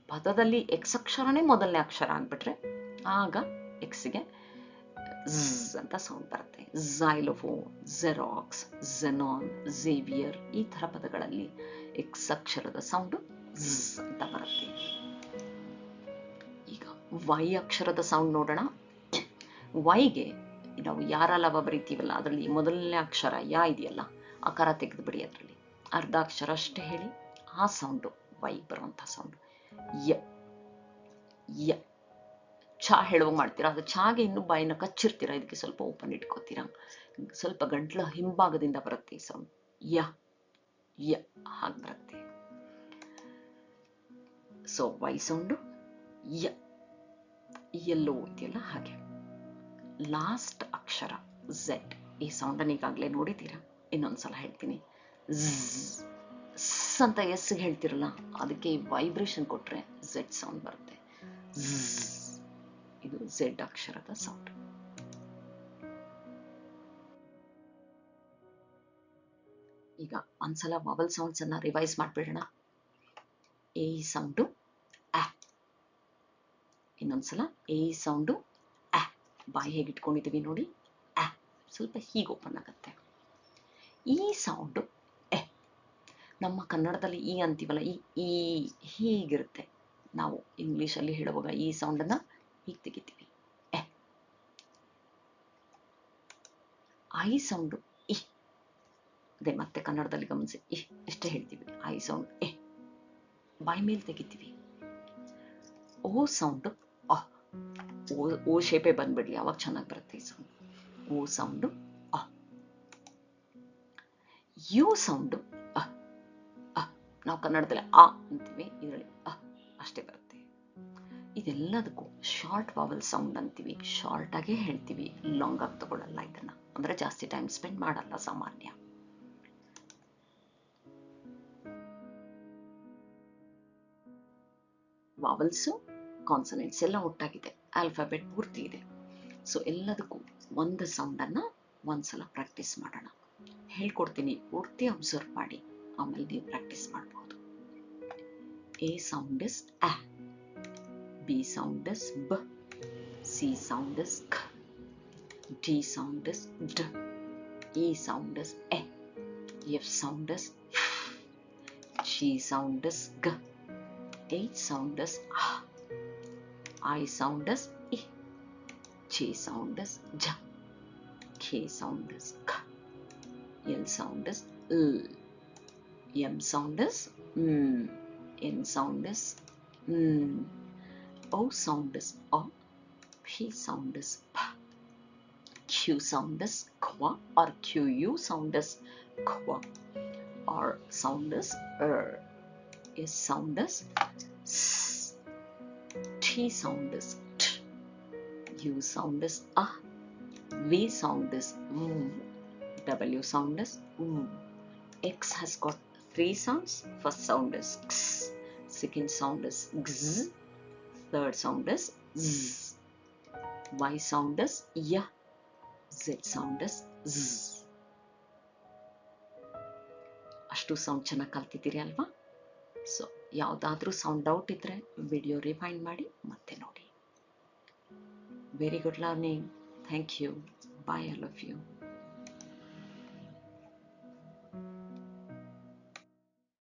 ಪದದಲ್ಲಿ ಎಕ್ಸ್ ಅಕ್ಷರನೇ ಮೊದಲನೇ ಅಕ್ಷರ ಆಗ್ಬಿಟ್ರೆ ಆಗ ಎಕ್ಸ್ಗೆ ಝ್ ಅಂತ ಸೌಂಡ್ ಬರುತ್ತೆ. ಝೈಲೋಫೋನ್, ಜೆರಾಕ್ಸ್, ಝೆನಾನ್, ಝೇವಿಯರ್ ಈ ಥರ ಪದಗಳಲ್ಲಿ ಎಕ್ಸ್ ಅಕ್ಷರದ ಸೌಂಡು ಝ್ ಅಂತ ಬರುತ್ತೆ. ಈಗ ವೈ ಅಕ್ಷರದ ಸೌಂಡ್ ನೋಡೋಣ. ವೈಗೆ ನಾವು ಯಾರ ಲವ ಬರೀತೀವಲ್ಲ, ಅದರಲ್ಲಿ ಮೊದಲನೇ ಅಕ್ಷರ ಯಾ ಇದೆಯಲ್ಲ, ಅಕಾರ ತೆಗೆದು ಬಿಡಿ, ಅದರಲ್ಲಿ ಅರ್ಧ ಅಕ್ಷರ ಅಷ್ಟೇ ಹೇಳಿ, ಆ ಸೌಂಡು ವೈ ಬರುವಂಥ ಸೌಂಡು. ಯ ಯ ಚಾ ಹೇಳುವಾಗ ಮಾಡ್ತೀರಾ, ಅದು ಚಾಗೆ ಇನ್ನೂ ಬಾಯಿನ ಕಚ್ಚಿರ್ತೀರಾ, ಇದಕ್ಕೆ ಸ್ವಲ್ಪ ಓಪನ್ ಇಟ್ಕೋತೀರಾ, ಸ್ವಲ್ಪ ಗಂಟ್ಲ ಹಿಂಭಾಗದಿಂದ ಬರುತ್ತೆ ಈ ಸೌಂಡ್. ಯ ಯ ಹಾಗೆ ಬರುತ್ತೆ. ಸೊ ವೈ ಸೌಂಡು ಯ, ಎಲ್ಲೋ ಇದೆಯಲ್ಲ ಹಾಗೆ. ಲಾಸ್ಟ್ ಅಕ್ಷರ ಝೆಡ್, ಈ ಸೌಂಡನ್ನು ಈಗಾಗಲೇ ನೋಡಿದ್ದೀರಾ, ಇನ್ನೊಂದ್ಸಲ ಹೇಳ್ತೀನಿ. ಝ್ ಅಂತ ಎಸ್ಗೆ ಹೇಳ್ತಿರಲ್ಲ, ಅದಕ್ಕೆ ವೈಬ್ರೇಷನ್ ಕೊಟ್ರೆ ಝೆಡ್ ಸೌಂಡ್ ಬರುತ್ತೆ. ಇದು ಝೆಡ್ ಅಕ್ಷರದ ಸೌಂಡ್. ಈಗ ಒಂದ್ಸಲ ವವಲ್ ಸೌಂಡ್ಸ್ ಅನ್ನ ರಿವೈಸ್ ಮಾಡ್ಬಿಡೋಣ. ಎ ಸೌಂಡು ಅ, ಇನ್ನೊಂದ್ಸಲ ಎ ಸೌಂಡು ಅ, ಬಾಯಿ ಹೇಗೆ ಇಟ್ಕೊಂಡಿದ್ದೀವಿ ನೋಡಿ, ಅ ಸ್ವಲ್ಪ ಹೀಗೆ ಓಪನ್ ಆಗುತ್ತೆ. ಈ ಸೌಂಡು ಎ, ನಮ್ಮ ಕನ್ನಡದಲ್ಲಿ ಈ ಅಂತೀವಲ್ಲ, ಈ ಹೀಗಿರುತ್ತೆ, ನಾವು ಇಂಗ್ಲೀಷಲ್ಲಿ ಹೇಳುವಾಗ ಈ ಸೌಂಡನ್ನು ಹೀಗೆ ತೆಗಿತೀವಿ, ಎ. ಐ ಸೌಂಡು ಇ, ಅದೇ ಮತ್ತೆ ಕನ್ನಡದಲ್ಲಿ ಗಮನಿಸಿ, ಇಷ್ಟೇ ಹೇಳ್ತೀವಿ, ಐ ಸೌಂಡ್ ಎ, ಬಾಯಿ ಮೇಲೆ ತೆಗಿತೀವಿ. ಓ ಸೌಂಡು ಅ, ಓ ಶೇಪೇ ಬಂದ್ಬಿಡ್ಲಿ, ಅವಾಗ ಚೆನ್ನಾಗಿ ಬರುತ್ತೆ ಈ ಸೌಂಡ್. ಓ ಸೌಂಡು ಅ. ಯು ಸೌಂಡು ಅ, ಅ, ನಾವು ಕನ್ನಡದಲ್ಲಿ ಆ ಅಂತೀವಿ, ಇದರಲ್ಲಿ ಅ ಅಷ್ಟೇ ಬರುತ್ತೆ. ಇದೆಲ್ಲದಕ್ಕೂ ಶಾರ್ಟ್ ವಾವಲ್ ಸೌಂಡ್ ಅಂತೀವಿ, ಶಾರ್ಟ್ ಆಗೇ ಹೇಳ್ತೀವಿ, ಲಾಂಗ್ ಆಗಿ ತಗೊಳ್ಳಲ್ಲ ಇದನ್ನ, ಅಂದ್ರೆ ಜಾಸ್ತಿ ಟೈಮ್ ಸ್ಪೆಂಡ್ ಮಾಡಲ್ಲ ಸಾಮಾನ್ಯ. ವಾವಲ್ಸು ಕಾನ್ಸನೆಂಟ್ಸ್ ಎಲ್ಲ ಒಟ್ಟಾಗಿದೆ, ಆಲ್ಫಾಬೆಟ್ ಪೂರ್ತಿ ಇದೆ. ಸೊ ಎಲ್ಲದಕ್ಕೂ ಒಂದು ಸೌಂಡನ್ನು ಒಂದ್ಸಲ ಪ್ರಾಕ್ಟೀಸ್ ಮಾಡೋಣ. ಹೇಳ್ಕೊಡ್ತೀನಿ, ಪೂರ್ತಿ ಅಬ್ಸರ್ವ್ ಮಾಡಿ, ಆಮೇಲೆ ನೀವು ಪ್ರಾಕ್ಟೀಸ್ ಮಾಡಬಹುದು. A sound is a, B sound is ಬ, ಸಿ ಸೌಂಡ್ ಇಸ್ ಖ, ಡಿ ಸೌಂಡ್ ಇಸ್ ಡ, E sound is A, F sound is ಫ್, ಜಿ ಸೌಂಡ್ ಇಸ್ ಗ, H sound is ah, I sound is I, J sound is J, K sound is K, L sound is L, M sound is M, N sound is M, O sound is O, P sound is P, Q sound is Qua or QU sound is Qua, R sound is S sound is S, T sound is T, U sound is A, V sound is V, W sound is U. X has got 3 sounds. First sound is X, second sound is gz, third sound is z, y sound is ya, z sound is z. ಅಷ್ಟು sound ಚೆನ್ನಾಗಿ ಕಲ್ತಿದ್ದೀರಿ ಅಲ್ವಾ? So ಯಾವುದಾದ್ರೂ sound doubt ಇದ್ದರೆ video rewind ಮಾಡಿ ಮತ್ತೆ ನೋಡಿ. Very good learning. Thank you. Bye, I love you.